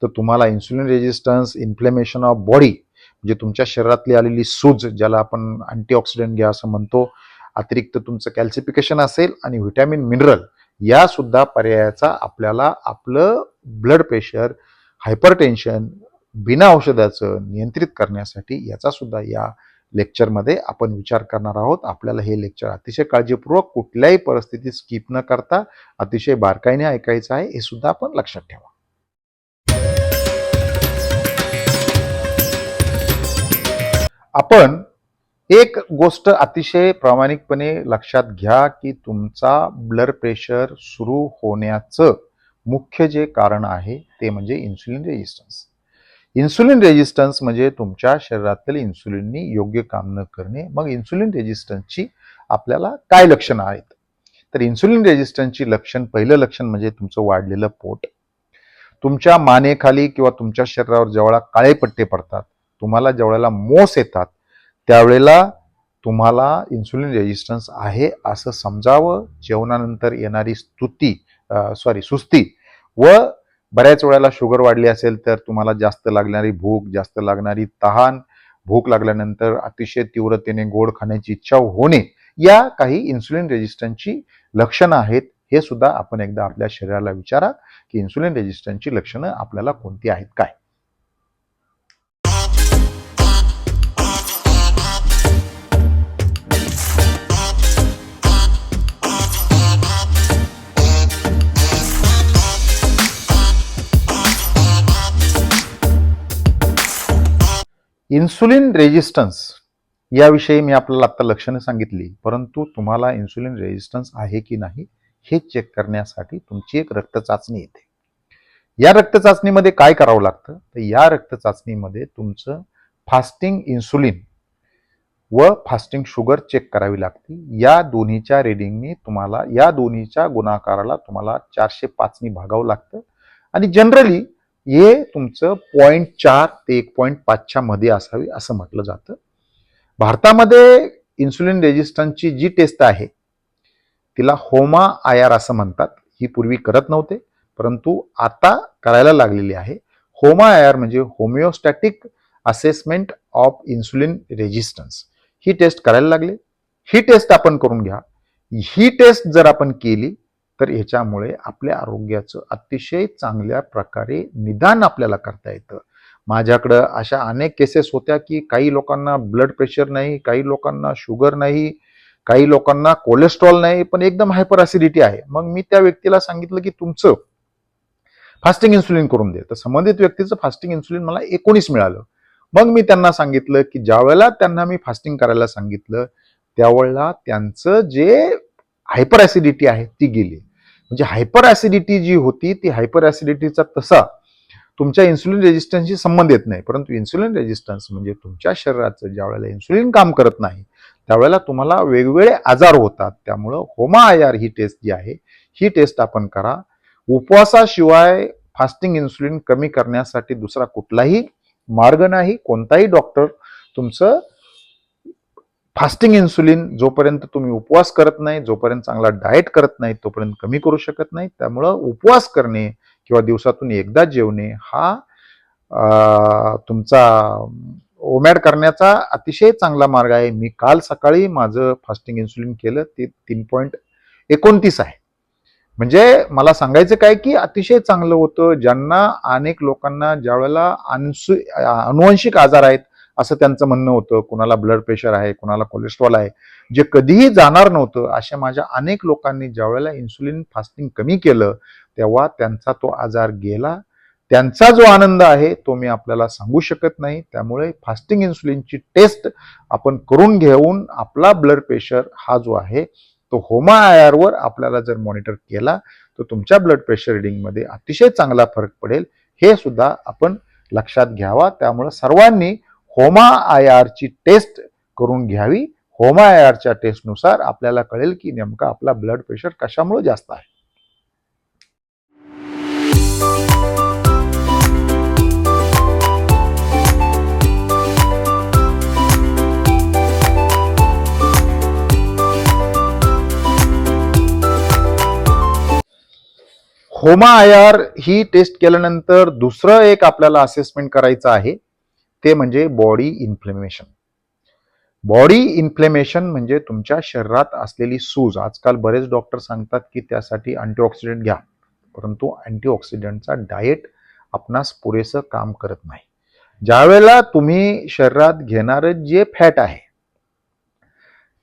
तर तुम्हाला insulin resistance, inflammation of body म्हणजे तुमच्या शरीरातली आलेली सूज, ज्याला आपण अँटीऑक्सिडंट घ्या असं म्हणतो, अतिरिक्त तुमचं कॅल्सिफिकेशन असेल आणि व्हिटॅमिन मिनरल या सुद्धा पर्यायाचा आपल्याला आपलं ब्लड प्रेशर, हायपरटेन्शन बिना औषधाचं नियंत्रित करण्यासाठी याचा सुद्धा या लेक्चरमध्ये आपण विचार करणार आहोत. आपल्याला हे लेक्चर अतिशय काळजीपूर्वक कुठल्याही परिस्थितीत स्किप न करता अतिशय बारकाईने ऐकायचं आहे, हे सुद्धा आपण लक्षात ठेवा. आपण एक गोष्ट अतिशय प्रामाणिकपणे लक्षात घ्या की तुमचा ब्लड प्रेशर सुरू होण्याचं मुख्य जे कारण आहे ते म्हणजे इन्सुलिन रेजिस्टन्स. इन्सुलिन रेजिस्टन्स म्हणजे तुमच्या शरीरातील इन्सुलिननी योग्य काम न करणे. मग इन्सुलिन रेजिस्टन्सची आपल्याला काय लक्षणं आहेत? तर इन्सुलिन रेजिस्टन्सची पहिलं लक्षण म्हणजे तुमचं वाढलेलं पोट. तुमच्या मानेखाली किंवा तुमच्या शरीरावर ज्यावेळेला काळे पट्टे पडतात, तुम्हाला ज्यावेळेला मोस येतात, त्यावेळेला तुम्हाला इन्सुलिन रेजिस्टन्स आहे असं समजावं. जेवणानंतर येणारी सुस्ती व बऱ्याच वेळेला शुगर वाढली असेल तर तुम्हाला जास्त लागणारी भूक, जास्त लागणारी तहान, भूक लागल्यानंतर अतिशय तीव्रतेने गोड खाण्याची इच्छा होणे, या काही इन्सुलिन रेजिस्टन्सची लक्षणं आहेत. हे सुद्धा आपण एकदा आपल्या शरीराला विचारा की इन्सुलिन रेजिस्टन्सची लक्षणं आपल्याला कोणती आहेत काय. इन्सुलिन रेजिस्टन्स याविषयी मी आपल्याला आता लक्षणं सांगितली, परंतु तुम्हाला इन्सुलिन रेजिस्टन्स आहे की नाही हे चेक करण्यासाठी तुमची एक रक्तचाचणी येते. या रक्तचाचणीमध्ये काय करावं लागतं? तर या रक्तचाचणीमध्ये तुमचं फास्टिंग इन्सुलिन व फास्टिंग शुगर चेक करावी लागते. या दोन्हीच्या रिडिंगनी तुम्हाला, या दोन्हीच्या गुणाकाराला तुम्हाला 405 भागावं लागतं आणि जनरली हे तुमचं 0.4 ते 1.5च्या मध्ये असावी असं म्हटलं जातं. भारतामध्ये इन्सुलिन रेजिस्टन्सची जी टेस्ट आहे तिला होमा IR असं म्हणतात. ही पूर्वी करत नव्हते, परंतु आता करायला लागलेली आहे. होमा IR म्हणजे homeostatic assessment of insulin resistance. ही टेस्ट करायला लागले. ही टेस्ट आपण करून घ्या. ही टेस्ट जर आपण केली तर ह्याच्यामुळे आपल्या आरोग्याचं अतिशय चांगल्या प्रकारे निदान आपल्याला करता येतं. माझ्याकडं अशा अनेक केसेस होत्या की काही लोकांना ब्लड प्रेशर नाही, काही लोकांना शुगर नाही, काही लोकांना कोलेस्ट्रॉल नाही, पण एकदम हायपर ॲसिडिटी आहे. मग मी त्या व्यक्तीला सांगितलं की तुमचं फास्टिंग इन्सुलिन करून दे. तर संबंधित व्यक्तीचं फास्टिंग इन्सुलिन मला 19 मिळालं. मग मी त्यांना सांगितलं की ज्या वेळेला त्यांना मी फास्टिंग करायला सांगितलं त्यावेळेला त्यांचं जे हायपर ॲसिडिटी आहे ती गेली. म्हणजे हायपर ॲसिडिटी जी होती ती हायपर ॲसिडिटीचा तसा तुमच्या इन्सुलिन रेजिस्टन्सशी संबंध येत नाही, परंतु इन्सुलिन रेजिस्टन्स म्हणजे तुमच्या शरीराचं ज्या वेळेला इन्सुलिन काम करत नाही त्यावेळेला तुम्हाला वेगवेगळे आजार होतात. त्यामुळं HOMA-IR ही टेस्ट जी आहे ही टेस्ट आपण करा. उपवासाशिवाय फास्टिंग इन्सुलिन कमी करण्यासाठी दुसरा कुठलाही मार्ग नाही. कोणताही डॉक्टर तुमचं फास्टिंग इन्सुलिन जोपर्यंत तुम्ही उपवास करत नाही, जोपर्यंत चांगला डाएट करत नाही, तोपर्यंत कमी करू शकत नाही. त्यामुळं उपवास करणे किंवा दिवसातून एकदा जेवणे हा तुमचा ओमॅड करण्याचा अतिशय चांगला मार्ग आहे. मी काल सकाळी माझं फास्टिंग इन्सुलिन केलं, ते 3.29 आहे. म्हणजे मला सांगायचं काय की अतिशय चांगलं होतं. ज्यांना अनेक लोकांना ज्या वेळेला अनुवंशिक आजार आहेत असं त्यांचं म्हणणं होतं, कुणाला ब्लड प्रेशर आहे, कुणाला कोलेस्ट्रॉल आहे, जे कधीही जाणार नव्हतं, अशा माझ्या अनेक लोकांनी ज्या वेळेला इन्सुलिन फास्टिंग कमी केलं तेव्हा त्यांचा तो आजार गेला. त्यांचा जो आनंद आहे तो मी आपल्याला सांगू शकत नाही. त्यामुळे फास्टिंग इन्सुलिनची टेस्ट आपण करून घेऊन आपला ब्लड प्रेशर हा जो आहे तो HOMA-IR वर आपल्याला जर मॉनिटर केला तर तुमच्या ब्लड प्रेशर रिडिंगमध्ये अतिशय चांगला फरक पडेल, हे सुद्धा आपण लक्षात घ्यावा. त्यामुळे सर्वांनी HOMA-IR ची टेस्ट करून घ्यावी. HOMA-IR च्या टेस्टनुसार आपल्याला कळेल की नेमका आपला ब्लड प्रेशर कशामुळे जास्त आहे. HOMA-IR ही टेस्ट केल्यानंतर दुसरं एक आपल्याला असेसमेंट करायचं आहे, ते म्हणजे बॉडी इन्फ्लेमेशन. बॉडी इन्फ्लेमेशन म्हणजे तुमच्या शरीरात असलेली सूज. आजकाल बरेच डॉक्टर सांगतात की त्यासाठी अँटीऑक्सिडंट घ्या, परंतु अँटीऑक्सिडंटचा डाएट आपणास पुरेसं काम करत नाही. ज्यावेळेला तुम्ही शरीरात घेणारं जे फॅट आहे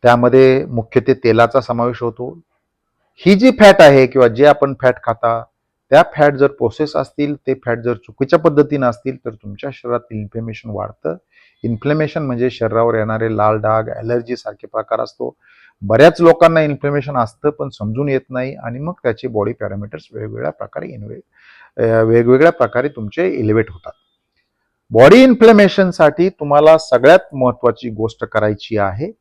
त्यामध्ये मुख्यत्वे तेलाचा समावेश होतो. ही जी फॅट आहे किंवा जे आपण फॅट खाता त्या फॅट जर प्रोसेस असतील, ते फॅट जर चुकीच्या पद्धतीनं असतील तर तुमच्या शरीरात इन्फ्लेमेशन वाढतं. इन्फ्लेमेशन म्हणजे शरीरावर येणारे लाल डाग, ॲलर्जी सारखे प्रकार असतो. बऱ्याच लोकांना इन्फ्लेमेशन असतं पण समजून येत नाही आणि मग त्याचे बॉडी पॅरामीटर्स वेगवेगळ्या प्रकारे तुमचे इलिव्हेट होतात. बॉडी इन्फ्लेमेशनसाठी तुम्हाला सगळ्यात महत्त्वाची गोष्ट करायची आहे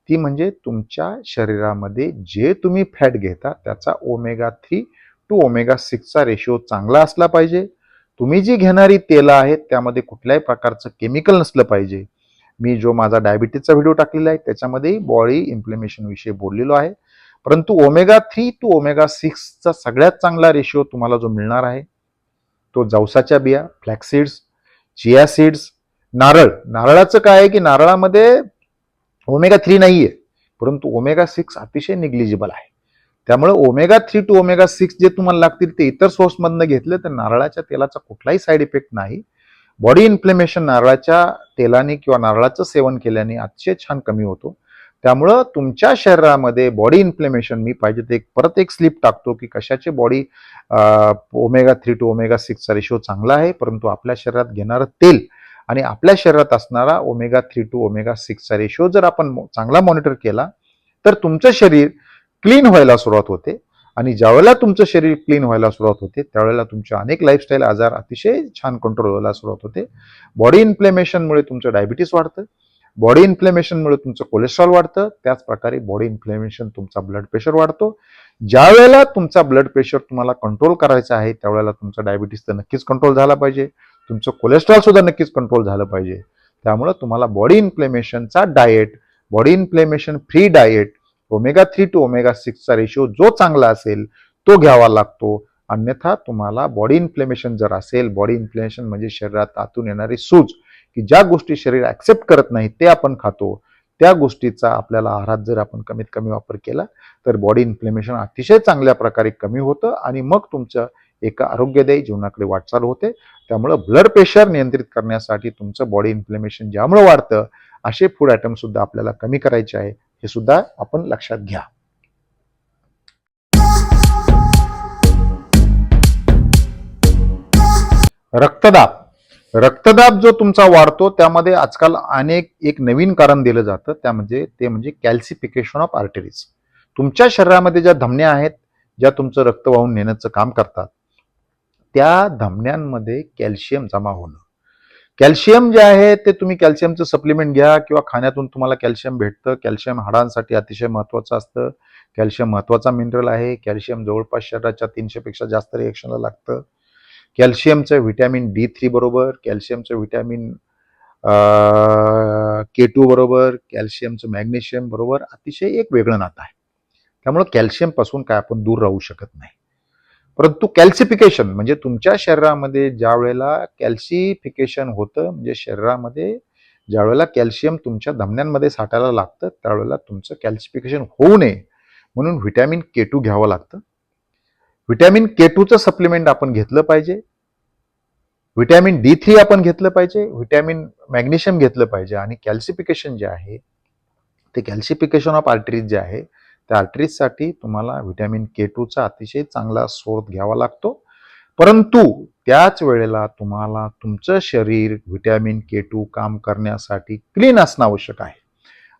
ती म्हणजे तुमच्या शरीरामध्ये जे तुम्ही फॅट घेता त्याचा omega-3 to omega-6 चा रेशिओ चांगला असला पाहिजे. तुम्ही जी घेणारी तेलं आहेत त्यामध्ये कुठल्याही प्रकारचं केमिकल नसलं पाहिजे. मी जो माझा डायबिटीजचा व्हिडिओ टाकलेला आहे त्याच्यामध्ये बॉडी इन्फ्लेमेशन विषयी बोललेलो आहे. परंतु omega-3 to omega-6 चा सगळ्यात चांगला रेशिओ तुम्हाला जो मिळणार आहे तो जवसाच्या बिया, फ्लॅक्सीड्स, चिया सीड्स, नारळ. नारळाचं काय आहे की नारळामध्ये omega-3 नाहीये, परंतु omega-6 अतिशय निग्लिजिबल आहे. त्यामुळे omega-3 to omega-6 जे तुम्हाला लागतील ते इतर सोर्समधनं घेतले तर नारळाच्या तेलाचा कुठलाही साईड इफेक्ट नाही. बॉडी इन्फ्लेमेशन नारळाच्या तेलाने किंवा नारळाचं सेवन केल्याने अतिशय छान कमी होतो. त्यामुळं तुमच्या शरीरामध्ये बॉडी इन्फ्लेमेशन, मी पाहिजे ते परत एक स्लिप टाकतो की कशाचे बॉडी omega-3 to omega-6 चा रेशिओ चांगला आहे, परंतु आपल्या शरीरात घेणारं तेल आणि आपल्या शरीरात असणारा omega-3 to omega-6 चा रेशिओ जर आपण चांगला मॉनिटर केला तर तुमचं शरीर क्लीन व्हायला सुरुवात होते. आणि ज्यावेळेला तुमचं शरीर क्लीन व्हायला सुरुवात होते त्यावेळेला तुमचे अनेक लाईफस्टाईल आजार अतिशय छान कंट्रोल व्हायला सुरुवात होते. बॉडी इन्फ्लेमेशनमुळे तुमचं डायबिटीस वाढतं, बॉडी इन्फ्लेमेशनमुळे तुमचं कोलेस्ट्रॉल वाढतं, त्याच प्रकारे बॉडी इन्फ्लेमेशन तुमचा ब्लड प्रेशर वाढतो. ज्या वेळेला तुमचा ब्लड प्रेशर तुम्हाला कंट्रोल करायचा आहे त्यावेळेला तुमचा डायबिटीस तर नक्कीच कंट्रोल झाला पाहिजे, तुमचं कोलेस्ट्रॉल सुद्धा नक्कीच कंट्रोल झालं पाहिजे. त्यामुळे तुम्हाला बॉडी इन्फ्लेमेशनचा diet, body inflammation free diet, omega-3 to omega-6 चा रेशिओ जो चांगला असेल तो घ्यावा लागतो. अन्यथा तुम्हाला बॉडी इन्फ्लेमेशन जर असेल, बॉडी इन्फ्लेमेशन म्हणजे शरीरात आतून येणारी सूज की ज्या गोष्टी शरीर ऍक्सेप्ट करत नाही ते आपण खातो, त्या गोष्टीचा आपल्याला आहारात जर आपण कमीत कमी वापर केला तर बॉडी इन्फ्लेमेशन अतिशय चांगल्या प्रकारे कमी होतं आणि मग तुमचं एका आरोग्यदायी जीवनाकडे वाटचाल होते. त्यामुळे ब्लड प्रेशर नियंत्रित करण्यासाठी तुमचं बॉडी इन्फ्लेमेशन ज्यामुळे वाढतं असे फूड आयटम सुद्धा आपल्याला कमी करायचे आहे, हे सुद्धा आपण लक्षात घ्या. रक्तदाब. रक्तदाब जो तुमचा वाढतो त्यामध्ये आजकाल एक नवीन कारण दिलं जातं, ते म्हणजे कॅल्सिफिकेशन ऑफ आर्टरीज. तुमच्या शरीरामध्ये ज्या धमन्या आहेत ज्या तुमचं रक्त वाहून नेण्याचं काम करतात त्या धमन्यांमध्ये कॅल्शियम जमा होणं. कॅल्शियम जे आहे ते तुम्ही कॅल्शियमचं सप्लिमेंट घ्या किंवा खाण्यातून तुम्हाला कॅल्शियम भेटतं. कॅल्शियम हाडांसाठी अतिशय महत्त्वाचं असतं. कॅल्शियम महत्त्वाचा मिनरल आहे. कॅल्शियम जवळपास शरीराच्या 300 पेक्षा जास्त रिएक्शनला लागतं. कॅल्शियमचं व्हिटॅमिन D3 बरोबर, कॅल्शियमचं व्हिटॅमिन K2 बरोबर, कॅल्शियमचं मॅग्नेशियम बरोबर अतिशय एक वेगळं नातं आहे. त्यामुळे कॅल्शियमपासून काय आपण दूर राहू शकत नाही. परंतु कॅल्सिफिकेशन म्हणजे तुमच्या शरीरामध्ये ज्या वेळेला कॅल्सिफिकेशन होतं, म्हणजे शरीरामध्ये ज्या वेळेला कॅल्शियम तुमच्या धमन्यांमध्ये साठायला लागतं त्यावेळेला तुमचं कॅल्सिफिकेशन होऊ नये म्हणून व्हिटॅमिन K2 घ्यावं लागतं. व्हिटॅमिन K2चं सप्लिमेंट आपण घेतलं पाहिजे. व्हिटॅमिन D3 आपण घेतलं पाहिजे. व्हिटॅमिन मॅग्नेशियम घेतलं पाहिजे. आणि कॅल्सिफिकेशन जे आहे ते कॅल्सिफिकेशन ऑफ आर्टरीज जे आहे त्या आर्टरीजसाठी तुम्हाला व्हिटॅमिन K2चा अतिशय चांगला स्रोत घ्यावा लागतो. परंतु त्याच वेळेला तुम्हाला तुमचं शरीर व्हिटॅमिन K2 काम करण्यासाठी क्लीन असणं आवश्यक आहे.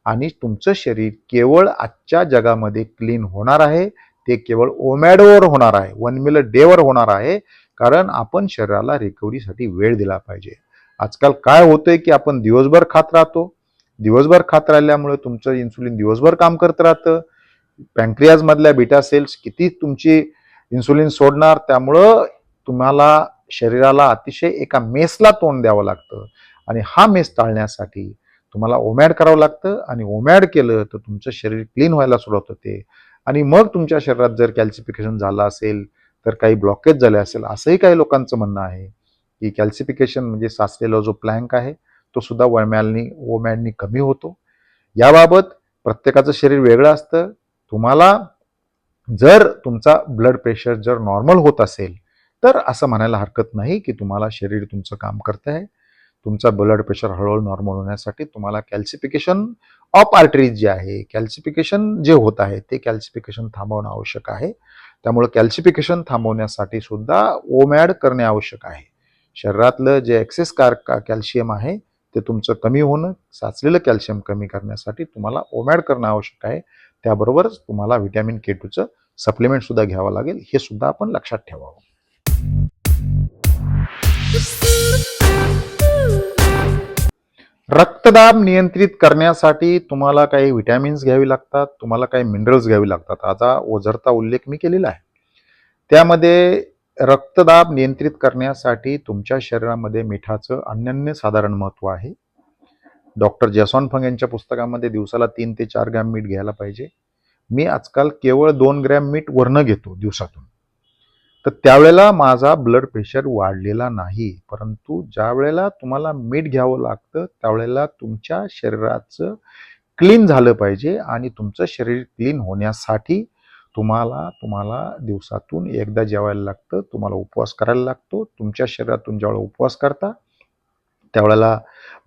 आणि तुमचं शरीर केवळ आजच्या जगामध्ये क्लीन होणार आहे ते केवळ ओमॅडवर होणार आहे, 1 मील अ डेवर होणार आहे. कारण आपण शरीराला रिकव्हरीसाठी वेळ दिला पाहिजे. आजकाल काय होतंय की आपण दिवसभर खात राहतो. दिवसभर खात राहिल्यामुळे तुमचं इन्सुलिन दिवसभर काम करत राहतं. पॅन्क्रियाज मधल्या बीटा सेल्स किती तुमची इन्सुलिन सोडणार, त्यामुळं तुम्हाला शरीराला अतिशय एका मेसला तोंड द्यावं लागतं. आणि हा मेस टाळण्यासाठी तुम्हाला ओमॅड करावं लागतं. आणि ओमॅड केलं तर तुमचं शरीर क्लीन व्हायला सुरुवात होते. आणि मग तुमच्या शरीरात जर कॅल्सिफिकेशन झालं असेल तर काही ब्लॉकेज झाले असेल असंही काही लोकांचं म्हणणं आहे की कॅल्सिफिकेशन म्हणजे साचलेला जो प्लॅंक आहे तो सुद्धा ओमॅडनी कमी होतो. याबाबत प्रत्येकाचं शरीर वेगळं असतं. तुम्हाला जर तुमचा ब्लड प्रेशर जर नॉर्मल होत असेल तर असं म्हणायला हरकत नाही की तुम्हाला शरीर तुमचं काम करत आहे. तुमचा ब्लड प्रेशर हळूहळू नॉर्मल होण्यासाठी तुम्हाला कॅल्सिफिकेशन ऑफ आर्टरीज जे आहे, कॅल्सिफिकेशन जे होत आहे ते कॅल्सिफिकेशन थांबवणं आवश्यक आहे. त्यामुळे कॅल्सिफिकेशन थांबवण्यासाठी सुद्धा ओमॅड करणे आवश्यक आहे. शरीरातलं जे एक्सेस कॅल्शियम आहे ते तुमचं कमी होणं, साचलेलं कॅल्शियम कमी करण्यासाठी तुम्हाला ओमॅड करणं आवश्यक आहे. त्याबरोबरच तुम्हाला व्हिटॅमिन K2चं सप्लिमेंट सुद्धा घ्यावं लागेल. हे सुद्धा आपण लक्षात ठेवावं. रक्तदाब नियंत्रित करण्यासाठी तुम्हाला काही व्हिटॅमिन्स घ्यावी लागतात, तुम्हाला काही मिनरल्स घ्यावी लागतात. आता ओझरता उल्लेख मी केलेला आहे. त्यामध्ये रक्तदाब नियंत्रित करण्यासाठी तुमच्या शरीरामध्ये मिठाचं अनन्यसाधारण महत्त्व आहे. डॉक्टर जयस्वाल फंग यांच्या पुस्तकामध्ये दिवसाला 3 ते 4 ग्रॅम मीठ घ्यायला पाहिजे. मी आजकाल केवळ 2 ग्रॅम मीठ वरनं घेतो दिवसातून. तर त्यावेळेला माझा ब्लड प्रेशर वाढलेला नाही. परंतु ज्या वेळेला तुम्हाला मीठ घ्यावं लागतं त्यावेळेला तुमच्या शरीराचं क्लीन झालं पाहिजे. आणि तुमचं शरीर क्लीन होण्यासाठी तुम्हाला दिवसातून एकदा जेवायला लागतं. तुम्हाला उपवास करायला लागतो. तुमच्या शरीरातून ज्यावेळेला उपवास करता त्यावेळेला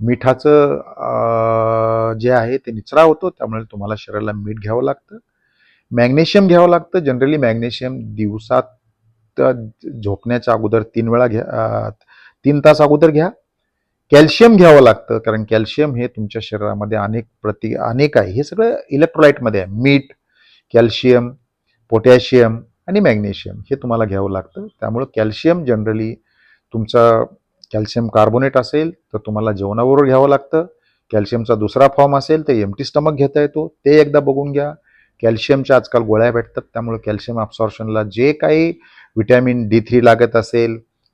मिठाचं जे आहे ते निचरा होतो. त्यामुळे तुम्हाला शरीराला मीठ घ्यावं लागतं. मॅग्नेशियम घ्यावं लागतं. जनरली मॅग्नेशियम दिवसात झोपण्याच्या अगोदर 3 वेळा घ्या, 3 तास अगोदर घ्या. कॅल्शियम घ्यावं लागतं कारण कॅल्शियम हे तुमच्या शरीरामध्ये अनेक आहे. हे सगळं इलेक्ट्रोलाइटमध्ये आहे. मीठ, कॅल्शियम, पोटॅशियम आणि मॅग्नेशियम हे तुम्हाला घ्यावं लागतं. त्यामुळं कॅल्शियम जनरली तुमचा कॅल्शियम कार्बोनेट असेल तर तुम्हाला जेवणाबरोबर घ्यावं लागतं. कॅल्शियमचा दुसरा फॉर्म असेल तर एम्प्टी स्टमक घेता येतो, ते एकदा बघून घ्या. कॅल्शियमच्या आजकाल गोळ्या भेटतात त्यामुळे कॅल्शियम अब्सॉर्प्शनला जे काही व्हिटॅमिन D3 लागत असेल,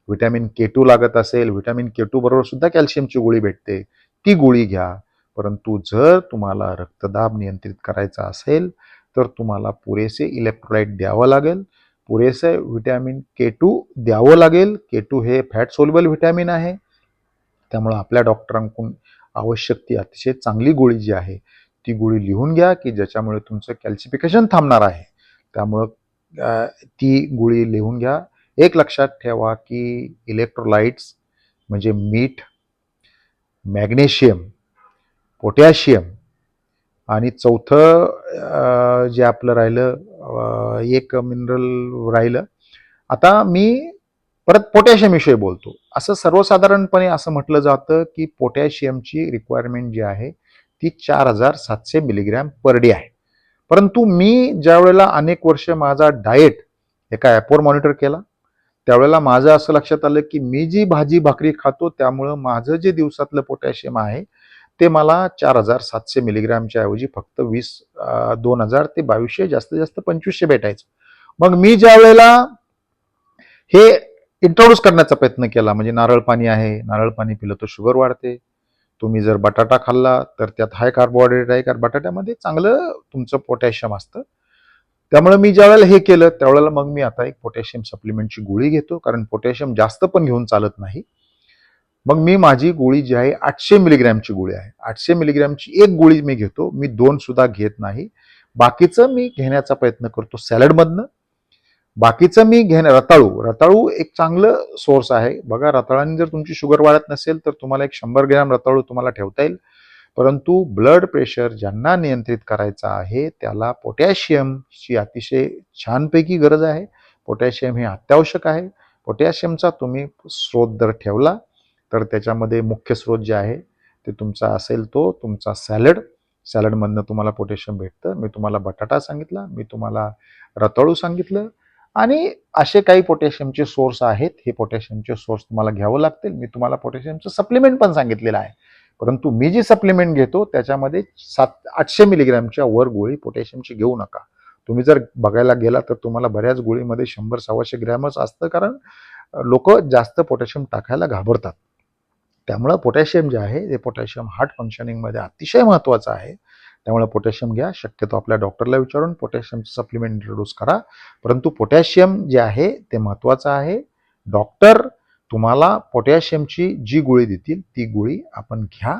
व्हिटॅमिन K2 लागत असेल, व्हिटॅमिन K2 बरोबर सुद्धा कॅल्शियमची गोळी भेटते, ती गोळी घ्या. परंतु जर तुम्हाला रक्तदाब नियंत्रित करायचा असेल तर तुम्हाला पुरेसे इलेक्ट्रोलाइट द्यावं लागेल, पुरेसे व्हिटॅमिन K2 द्यावं लागेल. K2 हे फॅट सोल्युबल व्हिटॅमिन आहे. त्यामुळं आपल्या डॉक्टरांकडून आवश्यक ती अतिशय चांगली गोळी जी आहे ती गोळी लिहून घ्या की ज्याच्यामुळे तुमचं कॅल्सिफिकेशन थांबणार आहे. त्यामुळं ती गोळी लिहून घ्या. एक लक्षात ठेवा की इलेक्ट्रोलाइट्स म्हणजे मीठ, मॅग्नेशियम, पोटॅशियम आणि चौथं जे आपलं राहिलं एक मिनरल राहिलं. आता मी परत पोटॅशियमविषयी बोलतो. असं सर्वसाधारणपणे असं म्हटलं जातं की पोटॅशियमची रिक्वायरमेंट जी आहे ती 4700 मिलीग्रॅम पर डे आहे. परंतु मी ज्या वेळेला अनेक वर्ष माझा डाएट एका ॲपवर मॉनिटर केला त्यावेळेला माझं असं लक्षात आलं की मी जी भाजी भाकरी खातो त्यामुळं माझं जे दिवसातलं पोटॅशियम आहे ते मला 4700 मिलीग्रॅमच्या ऐवजी फक्त 2000 ते 2200, जास्तीत जास्त 2500 भेटायचं. मग मी ज्या वेळेला हे इंट्रोड्यूस करण्याचा प्रयत्न केला, म्हणजे नारळ पाणी आहे, नारळ पाणी पिलं तर शुगर वाढते, तुम्ही जर बटाटा खाल्ला तर त्यात हाय कार्बोहायड्रेट आहे, कारण बटाट्यामध्ये चांगलं तुमचं पोटॅशियम असतं. त्यामुळे मी ज्या वेळेला हे केलं त्यावेळेला मग मी आता एक पोटॅशियम सप्लिमेंटची गोळी घेतो, कारण पोटॅशियम जास्त पण घेऊन चालत नाही. मग मी माझी गोळी जी आहे 800 मिलीग्रॅमची गोळी आहे, 800 मिलीग्रॅमची एक गोळी मी घेतो, मी 2 सुद्धा घेत नाही. बाकीचं मी घेण्याचा प्रयत्न करतो सॅलडमधनं. बाकीचं मी रताळू एक चांगलं सोर्स आहे. बघा, रताळाने जर तुमची शुगर वाढत नसेल तर तुम्हाला एक 100 ग्रॅम रताळू तुम्हाला ठेवता येईल. परंतु ब्लड प्रेशर ज्यांना नियंत्रित करायचं आहे त्याला पोटॅशियमची अतिशय छानपैकी गरज आहे. पोटॅशियम हे अत्यावश्यक आहे. पोटॅशियमचा तुम्ही स्रोत जर ठेवला तर त्याच्यामध्ये मुख्य स्रोत जे आहे ते तुमचा असेल तो तुमचा सॅलडमधनं तुम्हाला पोटॅशियम भेटतं. मी तुम्हाला बटाटा सांगितला, मी तुम्हाला रताळू सांगितलं, आणि असे काही पोटॅशियमचे सोर्स आहेत. हे पोटॅशियमचे सोर्स तुम्हाला घ्यावं लागतील. मी तुम्हाला पोटॅशियमचं सप्लिमेंट पण सांगितलेलं आहे, परंतु मी जी सप्लिमेंट घेतो त्याच्यामध्ये 800 मिलीग्रॅमच्या वर गोळी पोटॅशियमची घेऊ नका. तुम्ही जर बघायला गेला तर तुम्हाला बऱ्याच गोळीमध्ये 100-125 ग्रॅमच असतं, कारण लोक जास्त पोटॅशियम टाकायला घाबरतात. त्यामुळं पोटॅशियम जे आहे ते पोटॅशियम हार्ट फंक्शनिंगमध्ये अतिशय महत्त्वाचं आहे. त्यामुळे पोटॅशियम घ्या. शक्यतो आपल्या डॉक्टरला विचारून पोटॅशियमचं सप्लिमेंट इंट्रोड्यूस करा. परंतु पोटॅशियम जे आहे ते महत्त्वाचं आहे. डॉक्टर तुम्हाला पोटॅशियमची जी गोळी देतील ती गोळी आपण घ्या.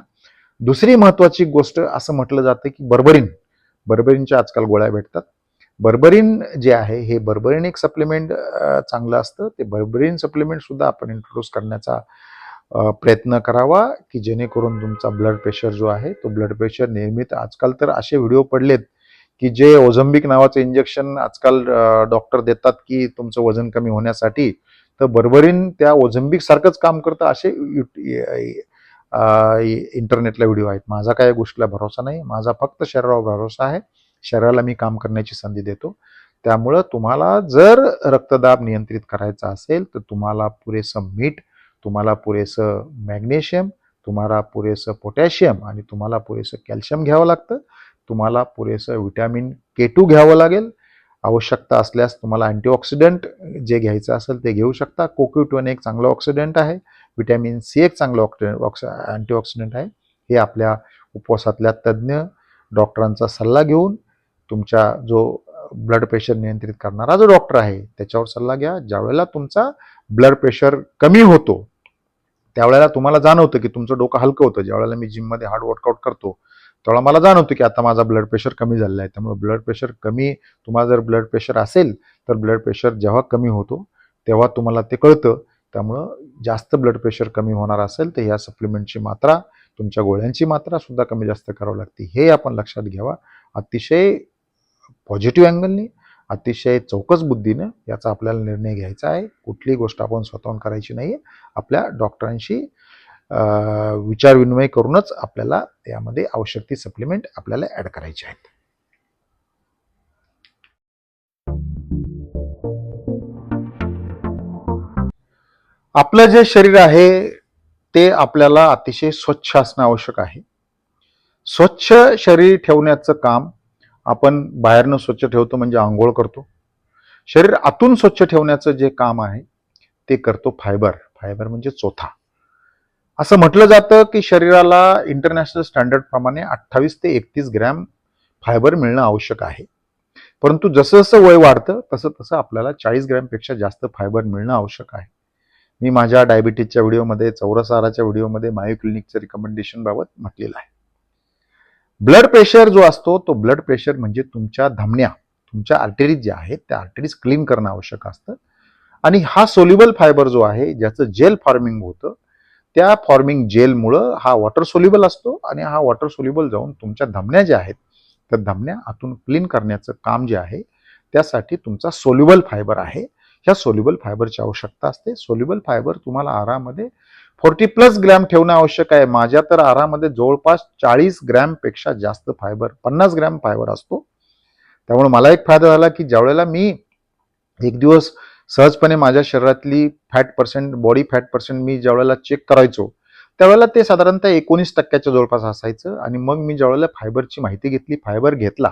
दुसरी महत्त्वाची गोष्ट असं म्हटलं जातं की बर्बरीनच्या आजकाल गोळ्या भेटतात. बर्बरीन जे आहे हे बर्बरीन एक सप्लिमेंट चांगलं असतं. ते बर्बरीन सप्लिमेंट सुद्धा आपण इंट्रोड्यूस करण्याचा प्रयत्न करावा, की जेणेकरून तुमचा ब्लड प्रेशर जो आहे तो ब्लड प्रेशर नियमित. आजकाल तर असे व्हिडिओ पडलेत की जे ओझंबिक नावाचं इंजेक्शन आजकाल डॉक्टर देतात की तुमचं वजन कमी होण्यासाठी, तर बर्बरीन त्या ओझंबिक सारखंच काम करतं असे इंटरनेटला व्हिडिओ आहेत. माझा काही गोष्टीला भरोसा नाही, माझा फक्त शरीरावर भरोसा आहे. शरीराला मी काम करण्याची संधी देतो. त्यामुळं तुम्हाला जर रक्तदाब नियंत्रित करायचा असेल तर तुम्हाला पुरेसं मीठ, तुम्हाला पुरेसं मॅग्नेशियम, तुम्हाला पुरेसं पोटॅशियम आणि तुम्हाला पुरेसं कॅल्शियम घ्यावं लागतं. तुम्हाला पुरेसं व्हिटॅमिन K2 घ्यावं लागेल. आवश्यकता असल्यास तुम्हाला अँटीऑक्सिडंट जे घ्यायचं असेल ते घेऊ शकता. CoQ10 एक चांगलं ऑक्सिडंट आहे. व्हिटॅमिन C एक चांगलं अँटीऑक्सिडंट आहे. हे आपल्या उपवासातल्या तज्ज्ञ डॉक्टरांचा सल्ला घेऊन तुमच्या जो ब्लड प्रेशर नियंत्रित करणारा जो डॉक्टर आहे त्याच्यावर सल्ला घ्या. ज्यावेळेला तुमचा ब्लड प्रेशर कमी होतो त्यावेळेला तुम्हाला जाणवतं की तुमचं डोकं हलकं होतं. ज्यावेळेला मी जिममध्ये हार्ड वर्कआउट करतो त्यावेळेला मला जाणवतं की आता माझा ब्लड प्रेशर कमी झालेला आहे. त्यामुळे ब्लड प्रेशर कमी, तुम्हाला जर ब्लड प्रेशर असेल तर ब्लड प्रेशर जेव्हा कमी होतो तेव्हा तुम्हाला ते कळतं. त्यामुळं जास्त ब्लड प्रेशर कमी होणार असेल तर ह्या सप्लिमेंटची मात्रा, तुमच्या गोळ्यांची मात्रा सुद्धा कमी जास्त करावी लागते. हे आपण लक्षात घ्यावा. अतिशय पॉझिटिव्ह अँगलनी, अतिशय चौकस बुद्धीनं याचा आपल्याला निर्णय घ्यायचा आहे. कुठलीही गोष्ट आपण स्वतःहून करायची नाही. आपल्या डॉक्टरांशी विचारविनिमय करूनच आपल्याला यामध्ये आवश्यक ती सप्लिमेंट आपल्याला ॲड करायची आहेत. आपलं जे शरीर आहे ते आपल्याला अतिशय स्वच्छ असणं आवश्यक आहे. स्वच्छ शरीर ठेवण्याचं काम आपण बाहेरनं स्वच्छ ठेवतो म्हणजे आंघोळ करतो. शरीर आतून स्वच्छ ठेवण्याचं जे काम आहे ते करतो फायबर म्हणजे चोथा. असं म्हटलं जातं की शरीराला इंटरनॅशनल स्टँडर्ड प्रमाणे 28 ते 31 ग्रॅम फायबर मिळणं आवश्यक आहे. परंतु जसं जसं वय वाढतं तसं तसं आपल्याला 40 ग्रॅमपेक्षा जास्त फायबर मिळणं आवश्यक आहे. मी माझ्या डायबिटीजच्या व्हिडिओमध्ये, चौरस आहाराच्या व्हिडिओमध्ये मायो क्लिनिकचं रिकमेंडेशन बाबत म्हटलेलं आहे. ब्लड प्रेशर जो असतो तो ब्लड प्रेशर म्हणजे तुमच्या धमन्या, तुमच्या आर्टरीज ज्या आहेत त्या आर्टरीज क्लीन करणं आवश्यक असतं. आणि हा सोल्युबल फायबर जो आहे ज्याचं जेल फॉर्मिंग होतं, त्या फॉर्मिंग जेलमुळं हा वॉटर सोल्युबल असतो आणि हा वॉटर सोल्युबल जाऊन तुमच्या धमन्या ज्या आहेत त्या धमन्या आतून क्लीन करण्याचं काम जे आहे त्यासाठी तुमचा सोल्युबल फायबर आहे. ह्या सोल्युबल फायबरची आवश्यकता असते. सोल्युबल फायबर तुम्हाला आहारामध्ये 40+ ग्रॅम ठेवणं आवश्यक आहे. माझ्या तर आहारामध्ये जवळपास 40 ग्रॅमपेक्षा जास्त फायबर, 50 ग्रॅम फायबर असतो. त्यामुळे मला एक फायदा झाला की ज्यावेळेला मी एक दिवस सहजपणे माझ्या शरीरातली fat percent, body fat percent मी ज्यावेळेला चेक करायचो त्यावेळेला ते साधारणतः 19% जवळपास असायचं. आणि मग मी ज्यावेळेला फायबरची माहिती घेतली, फायबर घेतला,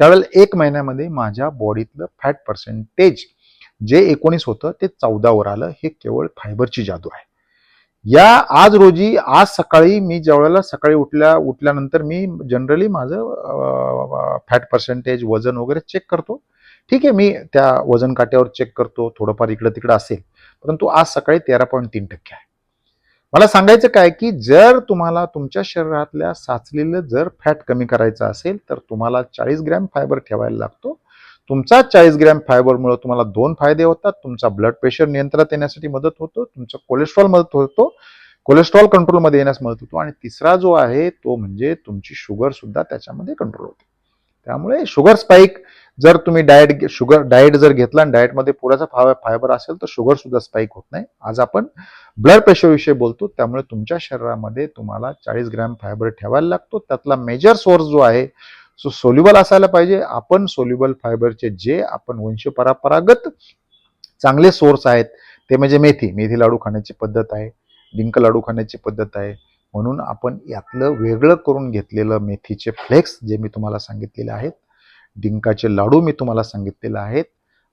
त्यावेळेला 1 महिन्यामध्ये माझ्या बॉडीतलं फॅट पर्सेंटेज जे 19 होतं ते 14 वर आलं. हे केवळ फायबरची जादू आहे. आज रोजी, आज सकाळी मी ज्यावेळेला सकाळी उठल्यानंतर मी जनरली माझं फॅट पर्सेंटेज, वजन वगैरे चेक करतो. ठीक आहे, मी त्या वजन काट्यावर चेक करतो, थोडंफार इकडं तिकडं असेल, परंतु आज सकाळी 13.3% आहे. मला सांगायचं काय की जर तुम्हाला तुमच्या शरीरातल्या साचलेलं जर फॅट कमी करायचं असेल तर तुम्हाला 40 ग्रॅम फायबर ठेवायला लागतो. तुमचा 40 ग्रॅम फायबरमुळे तुम्हाला 2 फायदे होतात. तुमचा ब्लड प्रेशर नियंत्रणात येण्यासाठी मदत होतो, तुमचं कोलेस्ट्रॉल मदत होतो, कोलेस्ट्रॉल कंट्रोलमध्ये येण्यास मदत होतो, आणि तिसरा जो आहे तो म्हणजे तुमची शुगर सुद्धा त्याच्यामध्ये कंट्रोल होते. त्यामुळे शुगर स्पाइक, जर तुम्ही डाएट जर घेतला आणि डाएटमध्ये पुरेसा फायबर असेल तर शुगर सुद्धा स्पाइक होत नाही. आज आपण ब्लड प्रेशर विषयी बोलतो, त्यामुळे तुमच्या शरीरामध्ये तुम्हाला 40 ग्रॅम फायबर ठेवायला लागतो. त्यातला मेजर सोर्स जो आहे तो सोल्युबल असायला पाहिजे. आपण सोल्युबल फायबरचे जे आपण वंशपरंपरागत चांगले सोर्स आहेत ते म्हणजे मेथी लाडू खाण्याची पद्धत आहे, डिंक लाडू खाण्याची पद्धत आहे. म्हणून आपण यातलं वेगळं करून घेतलेलं मेथीचे फ्लेक्स जे मी तुम्हाला सांगितलेले आहेत, डिंकाचे लाडू मी तुम्हाला सांगितलेले आहेत.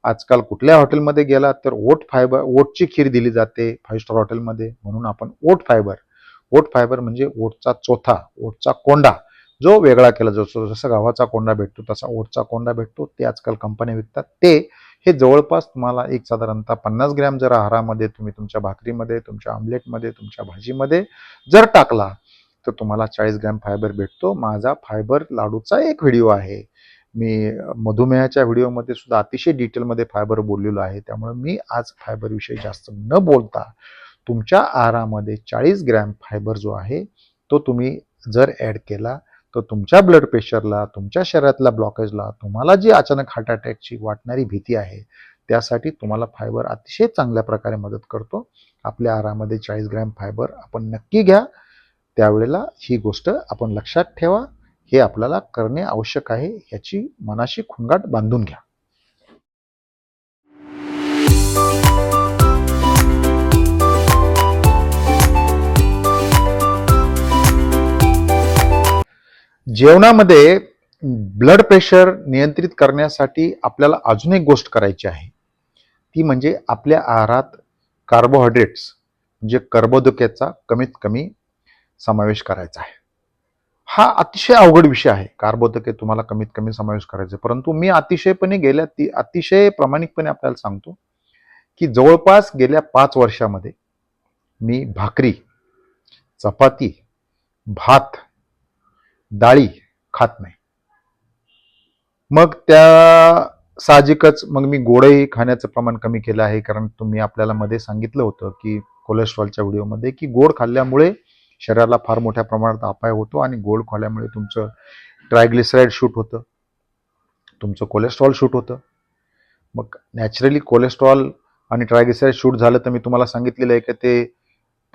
आजकाल कुठल्या हॉटेलमध्ये गेला तर ओटची खीर दिली जाते 5 स्टार हॉटेलमध्ये. म्हणून आपण ओट फायबर म्हणजे ओटचा चोथा, ओटचा कोंडा जो वेगळा केला जातो. जसं गव्हाचा कोंडा भेटतो तसा ओटचा कोंडा भेटतो, ते आजकाल कंपन्या विकतात. हे जवळपास तुम्हाला एक साधारणतः 50 ग्रॅम जर आहारामध्ये तुम्ही तुमच्या भाकरीमध्ये, तुमच्या आमलेटमध्ये, तुमच्या भाजीमध्ये जर टाकला तर तुम्हाला 40 ग्रॅम फायबर भेटतो. माझा फायबर लाडूचा एक व्हिडिओ आहे. मी मधुमेहाच्या व्हिडिओमध्ये सुद्धा अतिशय डिटेलमध्ये फायबर बोललेलो आहे. त्यामुळे मी आज फायबरविषयी जास्त न बोलता तुमच्या आहारामध्ये 40 ग्रॅम फायबर जो आहे तो तुम्ही जर ॲड केला तर तुमच्या ब्लड प्रेशरला, तुमच्या शरीरातल्या ब्लॉकेजला, तुम्हाला जी अचानक हार्ट अटॅकची वाटणारी भीती आहे त्यासाठी तुम्हाला फायबर अतिशय चांगल्या प्रकारे मदत करतो. आपल्या आहारामध्ये 40 ग्रॅम फायबर आपण नक्की घ्या. त्यावेळेला ही गोष्ट आपण लक्षात ठेवा. हे आपल्याला करणे आवश्यक आहे, याची मनाशी खुणगाठ बांधून घ्या. जेवणामध्ये ब्लड प्रेशर नियंत्रित करण्यासाठी आपल्याला अजून एक गोष्ट करायची आहे, ती म्हणजे आपल्या आहारात कार्बोहायड्रेट्स म्हणजे कर्बोदकेचा कमीत कमी समावेश करायचा आहे. हा अतिशय अवघड विषय आहे. कार्बोदके तुम्हाला कमीत कमी समावेश करायचे, परंतु मी अतिशय प्रामाणिकपणे आपल्याला सांगतो की जवळपास गेल्या 5 वर्षामध्ये मी भाकरी, चपाती, भात, डाळी खात नाही. मग त्या साहजिकच मग मी गोडही खाण्याचं प्रमाण कमी केलं आहे. कारण तुम्ही आपल्याला मध्ये सांगितलं होतं की कोलेस्ट्रॉलच्या व्हिडिओमध्ये की गोड खाल्ल्यामुळे शरीराला फार मोठ्या प्रमाणात अपाय होतो, आणि गोड खाल्ल्यामुळे तुमचं ट्रायग्लिसराईड शूट होतं, तुमचं कोलेस्ट्रॉल शूट होतं. मग नॅचरली कोलेस्ट्रॉल आणि ट्रायग्लिसराईड शूट झालं तर मी तुम्हाला सांगितलेलं आहे की ते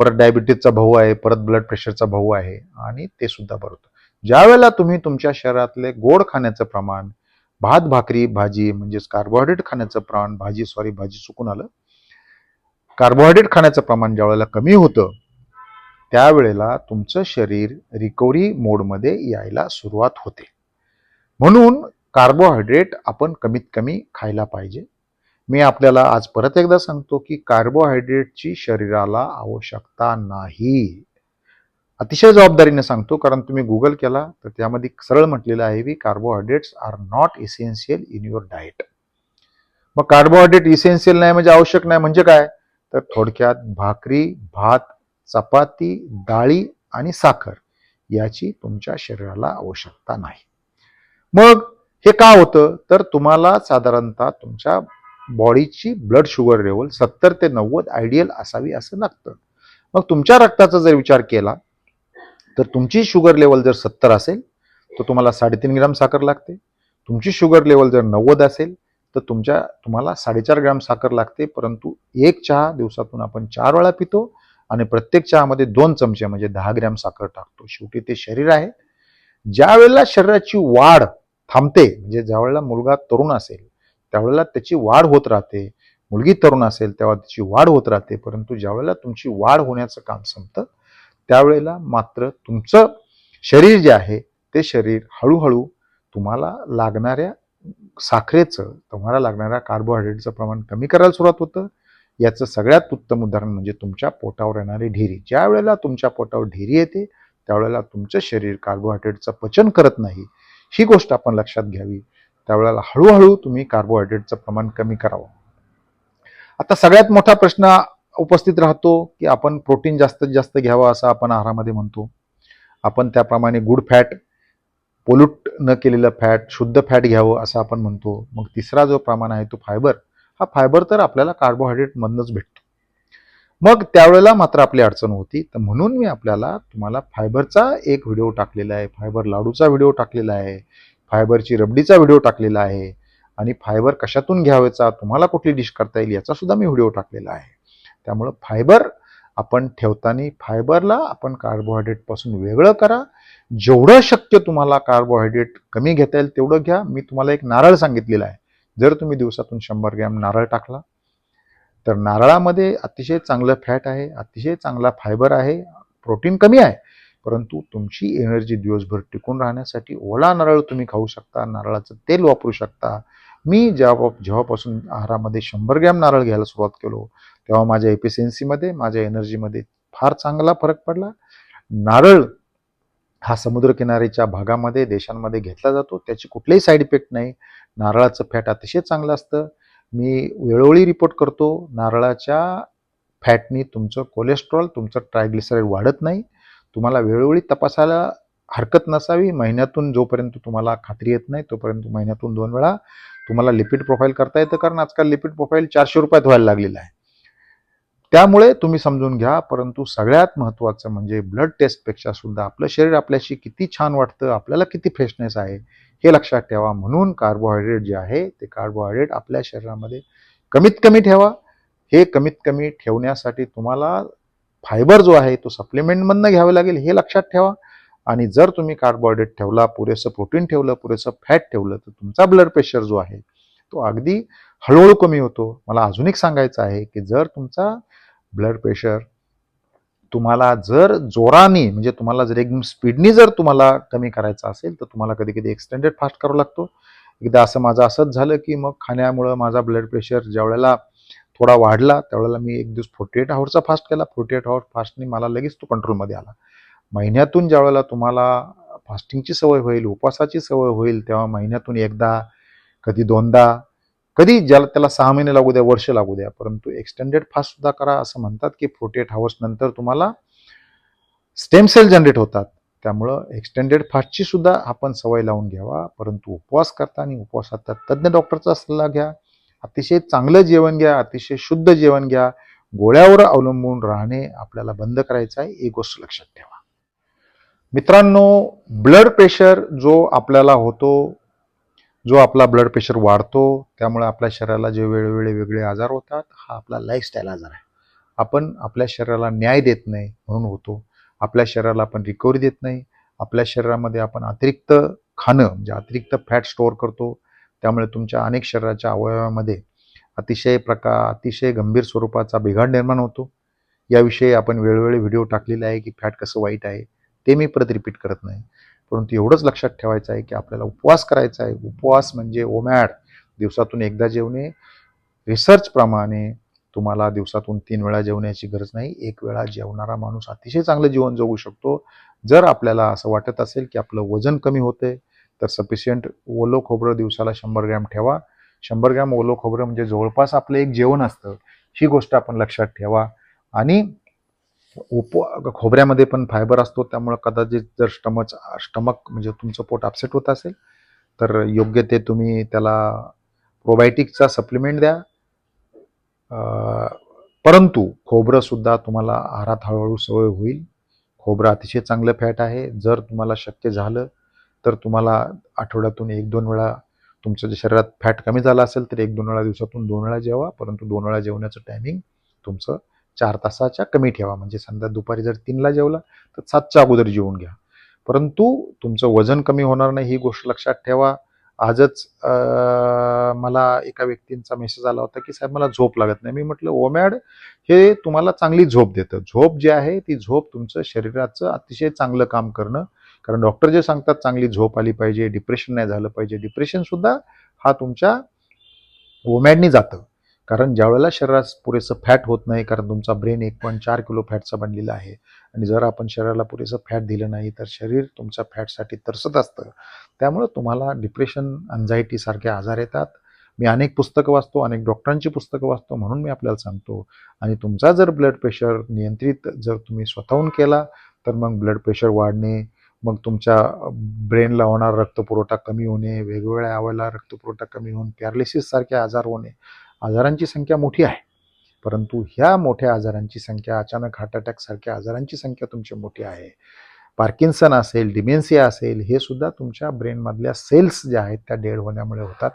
परत डायबिटीजचा भाऊ आहे, परत ब्लड प्रेशरचा भाऊ आहे, आणि ते सुद्धा भरतं. ज्या वेळेला तुम्ही तुमच्या शरीरातले गोड खाण्याचं प्रमाण, भात भाकरी भाजी म्हणजेच कार्बोहायड्रेट खाण्याचं प्रमाण, भाजी चुकून आलं, कार्बोहायड्रेट खाण्याचं प्रमाण ज्या वेळेला कमी होतं त्यावेळेला तुमचं शरीर रिकव्हरी मोडमध्ये यायला सुरुवात होते. म्हणून कार्बोहायड्रेट आपण कमीत कमी खायला पाहिजे. मी आपल्याला आज परत एकदा सांगतो की कार्बोहायड्रेटची शरीराला आवश्यकता नाही. अतिशय जबाबदारीने सांगतो, कारण तुम्ही गुगल केला तर त्यामध्ये सरळ म्हटलेलं आहे की carbohydrates are not essential in your diet. मग कार्बोहायड्रेट इसेन्शियल नाही म्हणजे आवश्यक नाही म्हणजे काय, तर थोडक्यात भाकरी, भात, चपाती, डाळी आणि साखर याची तुमच्या शरीराला आवश्यकता नाही. मग हे का होतं, तर तुम्हाला साधारणतः तुमच्या बॉडीची ब्लड शुगर लेवल 70 ते 90 आयडियल असावी असं लागतं. मग तुमच्या रक्ताचा जर विचार केला तर तुमची शुगर लेवल जर 70 असेल तर तुम्हाला 3.5 ग्राम साखर लागते. तुमची शुगर लेवल जर 90 असेल तर तुम्हाला 4.5 ग्राम साखर लागते. परंतु एक चहा दिवसातून आपण 4 वेळा पितो आणि प्रत्येक चहामध्ये 2 चमचे म्हणजे 10 ग्रॅम साखर टाकतो. शेवटी ते शरीर आहे. ज्या वेळेला शरीराची वाढ थांबते, म्हणजे ज्या वेळेला मुलगा तरुण असेल त्यावेळेला त्याची वाढ होत राहते. मुलगी तरुण असेल तेव्हा तिची वाढ होत राहते, परंतु ज्यावेळेला तुमची वाढ होण्याचं काम संपतं त्यावेळेला मात्र तुमचं शरीर जे आहे ते शरीर हळूहळू तुम्हाला लागणाऱ्या साखरेचं, तुम्हाला लागणाऱ्या कार्बोहायड्रेटचं प्रमाण कमी करायला सुरुवात होतं. याचं सगळ्यात उत्तम उदाहरण म्हणजे तुमच्या पोटावर येणारी ढेरी. ज्या वेळेला तुमच्या पोटावर ढेरी येते त्यावेळेला तुमचं शरीर कार्बोहायड्रेटचं पचन करत नाही, ही गोष्ट आपण लक्षात घ्यावी. त्यावेळेला हळूहळू तुम्ही कार्बोहायड्रेटचं प्रमाण कमी करावं. आता सगळ्यात मोठा प्रश्न उपस्थित राहतो की आपण प्रोटीन जास्तीत जास्त घ्यावं असं आपण आहारामध्ये म्हणतो. आपण त्याप्रमाणे गुड फॅट, पोल्यूट न केलेलं फॅट, शुद्ध फॅट घ्यावं असं आपण म्हणतो. मग तिसरा जो प्रमाण आहे तो फायबर. हा फायबर तर आपल्याला कार्बोहायड्रेटमधनंच भेटतो. मग त्यावेळेला मात्र आपली अडचण होती. तर म्हणून मी तुम्हाला फायबरचा एक व्हिडिओ टाकलेला आहे, फायबर लाडूचा व्हिडिओ टाकलेला आहे, फायबरची रबडीचा व्हिडिओ टाकलेला आहे आणि फायबर कशातून घ्यावायचा, तुम्हाला कुठली डिश करता येईल याचा सुद्धा मी व्हिडिओ टाकलेला आहे. त्यामुळं फायबर आपण ठेवताना फायबरला आपण कार्बोहायड्रेटपासून वेगळं करा. जेवढं शक्य तुम्हाला कार्बोहायड्रेट कमी घेता येईल तेवढं घ्या. मी तुम्हाला एक नारळ सांगितलेला आहे. जर तुम्ही दिवसातून 100 ग्रॅम नारळ टाकला तर नारळामध्ये अतिशय चांगलं फॅट आहे, अतिशय चांगला फायबर आहे, प्रोटीन कमी आहे, परंतु तुमची एनर्जी दिवसभर टिकून राहण्यासाठी ओला नारळ तुम्ही खाऊ शकता, नारळाचं तेल वापरू शकता. मी जेव्हापासून आहारामध्ये 100 ग्रॅम नारळ घ्यायला सुरुवात केलो तेव्हा माझ्या एफिशियन्सीमध्ये, माझ्या एनर्जीमध्ये फार चांगला फरक पडला. नारळ हा समुद्रकिनारीच्या भागामध्ये, देशांमध्ये घेतला जातो. त्याची कुठलेही साईड इफेक्ट नाही. नारळाचं फॅट अतिशय चांगलं असतं. मी वेळोवेळी रिपोर्ट करतो, नारळाच्या फॅटनी तुमचं कोलेस्ट्रॉल, तुमचं ट्रायग्लिसराईड वाढत नाही. तुम्हाला वेळोवेळी तपासायला हरकत नसावी. महिन्यातून जोपर्यंत तुम्हाला खात्री येत नाही तोपर्यंत महिन्यातून 2 वेळा तुम्हाला लिपिड प्रोफाईल करता येतं, कारण आजकाल लिपिड प्रोफाईल 400 रुपयात व्हायला लागलेलं आहे. त्यामुळे तुम्ही समजून घ्या. परंतु सगळ्यात महत्त्वाचं म्हणजे ब्लड टेस्टपेक्षा सुद्धा आपलं शरीर आपल्याशी किती छान वाटतं, आपल्याला किती फ्रेशनेस आहे हे लक्षात ठेवा. म्हणून कार्बोहायड्रेट जे आहे ते कार्बोहायड्रेट आपल्या शरीरामध्ये कमीत कमी ठेवा. हे कमीत कमी ठेवण्यासाठी तुम्हाला फायबर जो आहे तो सप्लिमेंटमधनं घ्यावं लागेल, हे लक्षात ठेवा. आणि जर तुम्ही कार्बोहायड्रेट ठेवला, पुरेसं प्रोटीन ठेवलं, पुरेसं फॅट ठेवलं तर तुमचा ब्लड प्रेशर जो आहे तो अगदी हळूहळू कमी होतो. मला अजून एक सांगायचं आहे की जर तुमचा ब्लड प्रेशर तुम्हाला जर जोराने, म्हणजे तुम्हाला जर एकदम स्पीडनी जर तुम्हाला कमी करायचं असेल तर तुम्हाला कधी कधी एक्सटेंडेड फास्ट करावं लागतो. एकदा माझं असंच झालं की मग खाण्यामुळं माझा ब्लड प्रेशर ज्या वेळेला थोडा वाढला त्यावेळेला मी एक दिवस 48 आवर्सचा फास्ट केला. 48 आवर्स फास्टनी मला लगेच तो कंट्रोलमध्ये आला. महिन्यातून ज्या वेळेला तुम्हाला फास्टिंगची सवय होईल, उपवासाची सवय होईल, तेव्हा महिन्यातून एकदा, कधी 2दा, कधी ज्याला त्याला 6 महिने लागू द्या, वर्ष लागू द्या, परंतु एक्सटेंडेड फास्ट सुद्धा करा. असं म्हणतात की 48 आवर्स नंतर तुम्हाला स्टेम सेल जनरेट होतात. त्यामुळं एक्सटेंडेड फास्टची सुद्धा आपण सवय लावून घ्यावा. परंतु उपवास करताना उपवासात तज्ज्ञ डॉक्टरचा सल्ला घ्या. अतिशय चांगलं जेवण घ्या, अतिशय शुद्ध जेवण घ्या. गोळ्यावर अवलंबून राहणे आपल्याला बंद करायचं आहे, एक गोष्ट लक्षात ठेवा. मित्रांनो, ब्लड प्रेशर जो आपल्याला होतो, जो आपला ब्लड प्रेशर वाढतो, त्यामुळे आपल्या शरीराला जे वेळोवेळी वेगळे आजार होतात, हा आपला लाईफस्टाईल आजार आहे. आपण आपल्या शरीराला न्याय देत नाही म्हणून होतो. आपल्या शरीराला आपण रिकव्हरी देत नाही. आपल्या शरीरामध्ये आपण अतिरिक्त खाणं म्हणजे अतिरिक्त फॅट स्टोअर करतो. त्यामुळे तुमच्या अनेक शरीराच्या अवयवामध्ये अतिशय गंभीर स्वरूपाचा बिघाड निर्माण होतो. याविषयी आपण वेळोवेळी व्हिडिओ टाकलेले आहे की फॅट कसं वाईट आहे, ते मी परत रिपीट करत नाही. परंतु एवढंच लक्षात ठेवायचं आहे की आपल्याला उपवास करायचा आहे. उपवास म्हणजे ओमॅड, दिवसातून एकदा जेवणे. रिसर्चप्रमाणे तुम्हाला दिवसातून 3 वेळा जेवण्याची गरज नाही. 1 वेळा जेवणारा माणूस अतिशय चांगलं जीवन जगू शकतो. जर आपल्याला असं वाटत असेल की आपलं वजन कमी होतंय तर सफिशियंट ओलं खोबरं दिवसाला 100 ग्रॅम ठेवा. 100 ग्रॅम ओलं खोबरं म्हणजे जवळपास आपलं एक जेवण असतं. ही गोष्ट आपण लक्षात ठेवा. आणि खोबऱ्यामध्ये पण फायबर असतो, त्यामुळे कदाचित जर स्टमक म्हणजे तुमचं पोट अपसेट होत असेल तर योग्य ते तुम्ही त्याला प्रोबायोटिकचा सप्लिमेंट द्या. परंतु खोबरं सुद्धा तुम्हाला आहारात हळूहळू सवय होईल. खोबरं अतिशय चांगलं फॅट आहे. जर तुम्हाला शक्य झालं तर तुम्हाला आठवड्यातून 1-2 वेळा तुमचं जे शरीरात फॅट कमी झालं असेल तर 1-2 वेळा दिवसातून 2 वेळा जेवा. परंतु 2 वेळा जेवण्याचं टायमिंग तुमचं 4 तासाच्या कमी ठेवा. म्हणजे समजा दुपारी जर 3ला जेवला तर 7च्या अगोदर जेवून घ्या. परंतु तुमचं वजन कमी होणार नाही, ही गोष्ट लक्षात ठेवा. आजच मला एका व्यक्तींचा मेसेज आला होता की साहेब मला झोप लागत नाही. मी म्हटलं ओमॅड हे तुम्हाला चांगली झोप देतं. झोप जी आहे ती झोप तुमचं शरीराचं अतिशय चांगलं काम करणं, कारण डॉक्टर जे सांगतात चांगली झोप आली पाहिजे, डिप्रेशन नाही झालं पाहिजे. डिप्रेशन सुद्धा हा तुमच्या ओमॅडनी जातं. कारण ज्यावेळेला शरीरात पुरेसं फॅट होत नाही, कारण तुमचा ब्रेन 1.4 किलो फॅटचा बनलेला आहे आणि जर आपण शरीराला पुरेसं फॅट दिलं नाही तर शरीर तुमच्या फॅटसाठी तरसत असतं. त्यामुळं तुम्हाला डिप्रेशन, अँझायटी सारखे आजार येतात. मी अनेक पुस्तकं वाचतो, अनेक डॉक्टरांची पुस्तकं वाचतो, म्हणून मी आपल्याला सांगतो. आणि तुमचा जर ब्लड प्रेशर नियंत्रित जर तुम्ही स्वतःहून केला तर मग ब्लड प्रेशर वाढणे, मग तुमच्या ब्रेनला होणारा रक्तपुरवठा कमी होणे, वेगवेगळ्या अवयवाला रक्तपुरवठा कमी होऊन पॅरालिसिस सारखे आजार होणे. आजारांची संख्या मोठी आहे, परंतु ह्या मोठ्या आजारांची संख्या, अचानक हार्ट अटॅक सारख्या आजारांची संख्या तुमची मोठी आहे. पार्किन्सन असेल, डिमेन्सिया असेल, हे सुद्धा तुमच्या ब्रेनमधल्या सेल्स ज्या आहेत त्या डेड होण्यामुळे होतात.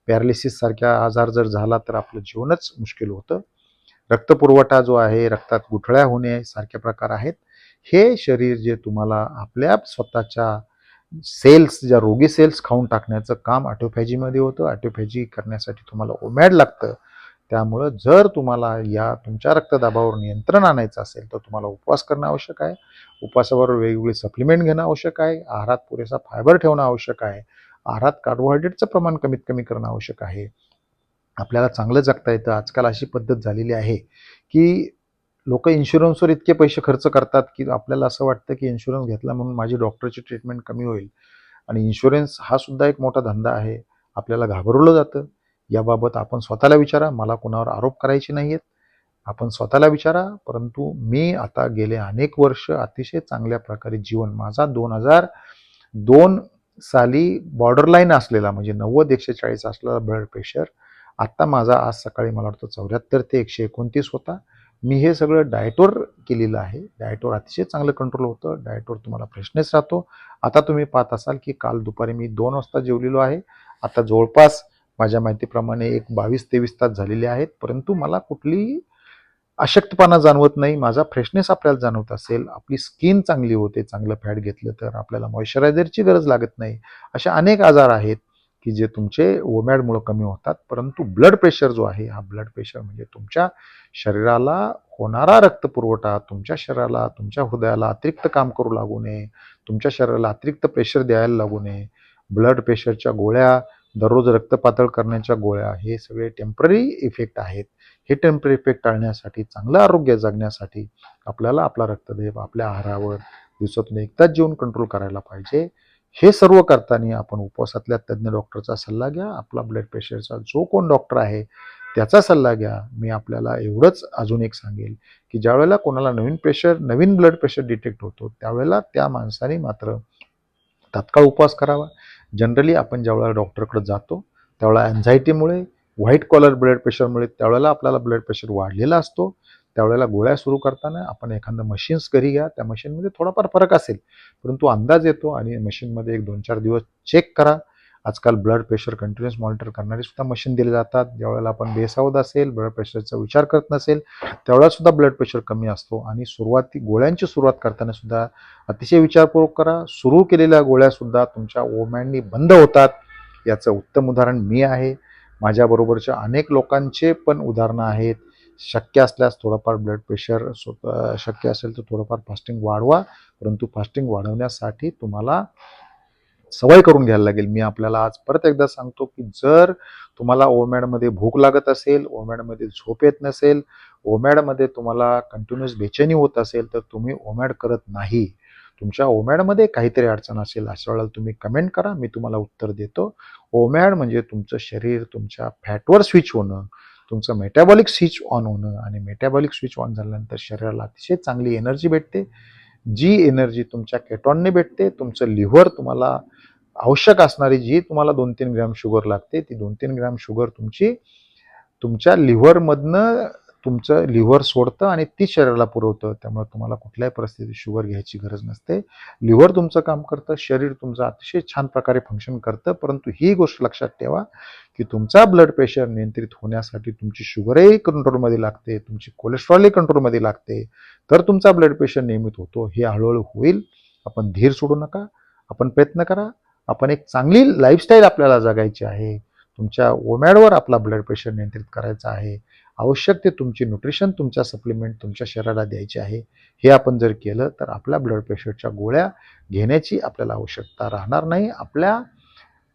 पॅरालिसिस सारख्या आजार जर झाला तर आपलं जीवनच मुश्किल होतं. रक्तपुरवठा जो आहे, रक्तात गुठळ्या होणे सारखे प्रकार आहेत. हे शरीर जे तुम्हाला आपल्या स्वतःच्या सेल्स, ज्या रोगी सेल्स खाऊन टाकण्याचं काम ऑटोफॅजीमध्ये होतं. ऑटोफॅजी करण्यासाठी तुम्हाला ओमॅड लागतं. त्यामुळं जर तुम्हाला या तुमच्या रक्तदाबावर नियंत्रण आणायचं असेल तर तुम्हाला उपवास करणं आवश्यक आहे. उपवासाबरोबर वेगवेगळे सप्लिमेंट घेणं आवश्यक आहे. आहारात पुरेसा फायबर ठेवणं आवश्यक आहे. आहारात कार्बोहायड्रेटचं प्रमाण कमीत कमी करणं आवश्यक आहे. आपल्याला चांगलं जगता येतं. आजकाल अशी पद्धत झालेली आहे की लोक इन्शुरन्सवर इतके पैसे खर्च करतात की आपल्याला असं वाटतं की इन्शुरन्स घेतला म्हणून माझी डॉक्टरची ट्रीटमेंट कमी होईल. आणि इन्शुरन्स हा सुद्धा एक मोठा धंदा आहे. आपल्याला घाबरवलं जातं. याबाबत आपण स्वतःला विचारा. मला कोणावर आरोप करायचे नाही आहेत. आपण स्वतःला विचारा. परंतु मी आता गेले अनेक वर्ष अतिशय चांगल्या प्रकारे जीवन, माझा 2002 साली बॉर्डरलाईन असलेला म्हणजे 90/140 असलेला ब्लड प्रेशर, आत्ता माझा आज सकाळी मला वाटतं 74 ते 129 होता. मी हे सगळं डाएटवर केलेलं आहे. डाएटवर अतिशय चांगलं कंट्रोल होतं. डाएटवर तुम्हाला फ्रेशनेस राहतो. आता तुम्ही पाहत असाल की काल दुपारी मी 2 वाजता जेवलेलो आहे. आता जवळपास माझ्या माहितीप्रमाणे एक 22-23 तास झालेले आहेत. परंतु मला कुठलीही अशक्तपणा जाणवत नाही. माझा फ्रेशनेस आपल्याला जाणवत असेल. आपली स्किन चांगली होते. चांगलं फॅट घेतलं तर आपल्याला मॉइश्चरायझरची गरज लागत नाही. अशा अनेक आजार आहेत की जे तुमचे ओमॅडमुळे कमी होतात. परंतु ब्लड प्रेशर जो आहे, हा ब्लड प्रेशर म्हणजे तुमच्या शरीराला होणारा रक्तपुरवठा, तुमच्या शरीराला, तुमच्या हृदयाला अतिरिक्त काम करू लागू नये, तुमच्या शरीराला अतिरिक्त प्रेशर द्यायला लागू नये. ब्लड प्रेशरच्या गोळ्या, दररोज रक्त पातळ करण्याच्या गोळ्या, हे सगळे टेम्पररी इफेक्ट आहेत. हे टेम्पररी इफेक्ट टाळण्यासाठी, चांगलं आरोग्य जगण्यासाठी आपल्याला आपला रक्तदाब आपल्या आहारावर दिवसातून एकदाच जेवून कंट्रोल करायला पाहिजे. हे सर्व करताना आपण उपवासातल्या तज्ज्ञ डॉक्टरचा सल्ला घ्या. आपला ब्लड प्रेशरचा जो कोण डॉक्टर आहे त्याचा सल्ला घ्या. मी आपल्याला एवढंच अजून एक सांगेल की ज्यावेळेला कोणाला नवीन ब्लड प्रेशर डिटेक्ट होतो त्यावेळेला त्या माणसाने मात्र तात्काळ उपवास करावा. जनरली आपण ज्यावेळेला डॉक्टरकडे जातो त्यावेळेला अँझायटीमुळे, व्हाईट कॉलर ब्लड प्रेशरमुळे त्यावेळेला आपल्याला ब्लड प्रेशर वाढलेला असतो. त्यावेळेला गोळ्या सुरू करताना आपण एखादं मशीन्स घरी घ्या. त्या मशीनमध्ये थोडाफार फरक असेल, परंतु अंदाज येतो आणि मशीनमध्ये 1-2-4 दिवस चेक करा. आजकाल ब्लड प्रेशर कंटिन्युअस मॉनिटर करणारी सुद्धा मशीन दिले जातात. ज्यावेळेला आपण बेसावध असेल, ब्लड प्रेशरचा विचार करत नसेल, त्यावेळेला सुद्धा ब्लड प्रेशर कमी असतो. आणि गोळ्यांची सुरुवात करताना सुद्धा अतिशय विचारपूर्वक करा. सुरू केलेल्या गोळ्या सुद्धा तुमच्या ओमॅडनी बंद होतात. याचं उत्तम उदाहरण मी आहे. माझ्याबरोबरच्या अनेक लोकांचे पण उदाहरणं आहेत. शक्य असल्यास थोडंफार ब्लड प्रेशर शक्य असेल तर थोडंफार फास्टिंग वाढवा. परंतु फास्टिंग वाढवण्यासाठी तुम्हाला सवय करून घ्यायला लागेल. मी आपल्याला आज परत एकदा सांगतो की जर तुम्हाला ओमॅडमध्ये भूक लागत असेल, ओमॅडमध्ये झोप येत नसेल, ओमॅडमध्ये तुम्हाला कंटिन्युअस बेचैनी होत असेल तर तुम्ही ओमॅड करत नाही. तुमच्या ओमॅडमध्ये काहीतरी अडचण असेल, अशा वेळेला तुम्ही कमेंट करा, मी तुम्हाला उत्तर देतो. ओमॅड म्हणजे तुमचं शरीर तुमच्या फॅटवर स्विच होणं, तुमचं मेटाबॉलिक स्विच ऑन होणं. आणि मेटाबॉलिक स्विच ऑन झाल्यानंतर शरीराला अतिशय चांगली एनर्जी भेटते. जी एनर्जी तुमच्या केटॉनने भेटते. तुमचं लिव्हर तुम्हाला आवश्यक असणारी जी तुम्हाला 2-3 ग्रॅम शुगर लागते, ती 2-3 ग्रॅम शुगर तुमच्या लिव्हरमधनं तुमचं लिव्हर सोडतं आणि ती शरीराला पुरवतं. त्यामुळे तुम्हाला कुठल्याही परिस्थितीत शुगर घ्यायची गरज नसते. लिव्हर तुमचं काम करतं, शरीर तुमचं अतिशय छान प्रकारे फंक्शन करतं. परंतु ही गोष्ट लक्षात ठेवा की तुमचा ब्लड प्रेशर नियंत्रित होण्यासाठी तुमची शुगरही कंट्रोलमध्ये लागते, तुमची कोलेस्ट्रॉलही कंट्रोलमध्ये लागते, तर तुमचा ब्लड प्रेशर नियमित होतो. हे हळूहळू होईल. आपण धीर सोडू नका. आपण प्रयत्न करा. आपण एक चांगली लाईफस्टाईल आपल्याला जगायची आहे. तुमच्या ओमॅडवर आपला ब्लड प्रेशर नियंत्रित करायचा आहे. आवश्यक ते तुमची न्यूट्रिशन, तुमच्या सप्लिमेंट तुमच्या शरीराला द्यायची आहे. हे आपण जर केलं तर आपल्या ब्लड प्रेशरच्या गोळ्या घेण्याची आपल्याला आवश्यकता राहणार नाही. आपल्या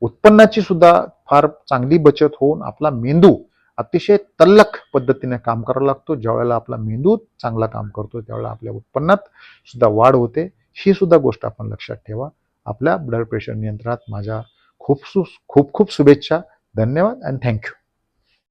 उत्पन्नाची सुद्धा फार चांगली बचत होऊन आपला मेंदू अतिशय तल्लख पद्धतीने काम करावा लागतो. ज्यावेळेला आपला मेंदू चांगला काम करतो त्यावेळेला आपल्या उत्पन्नात सुद्धा वाढ होते. ही सुद्धा गोष्ट आपण लक्षात ठेवा. आपल्या ब्लड प्रेशर नियंत्रणात माझ्या खूप खूप शुभेच्छा. धन्यवाद अँड थँक्यू.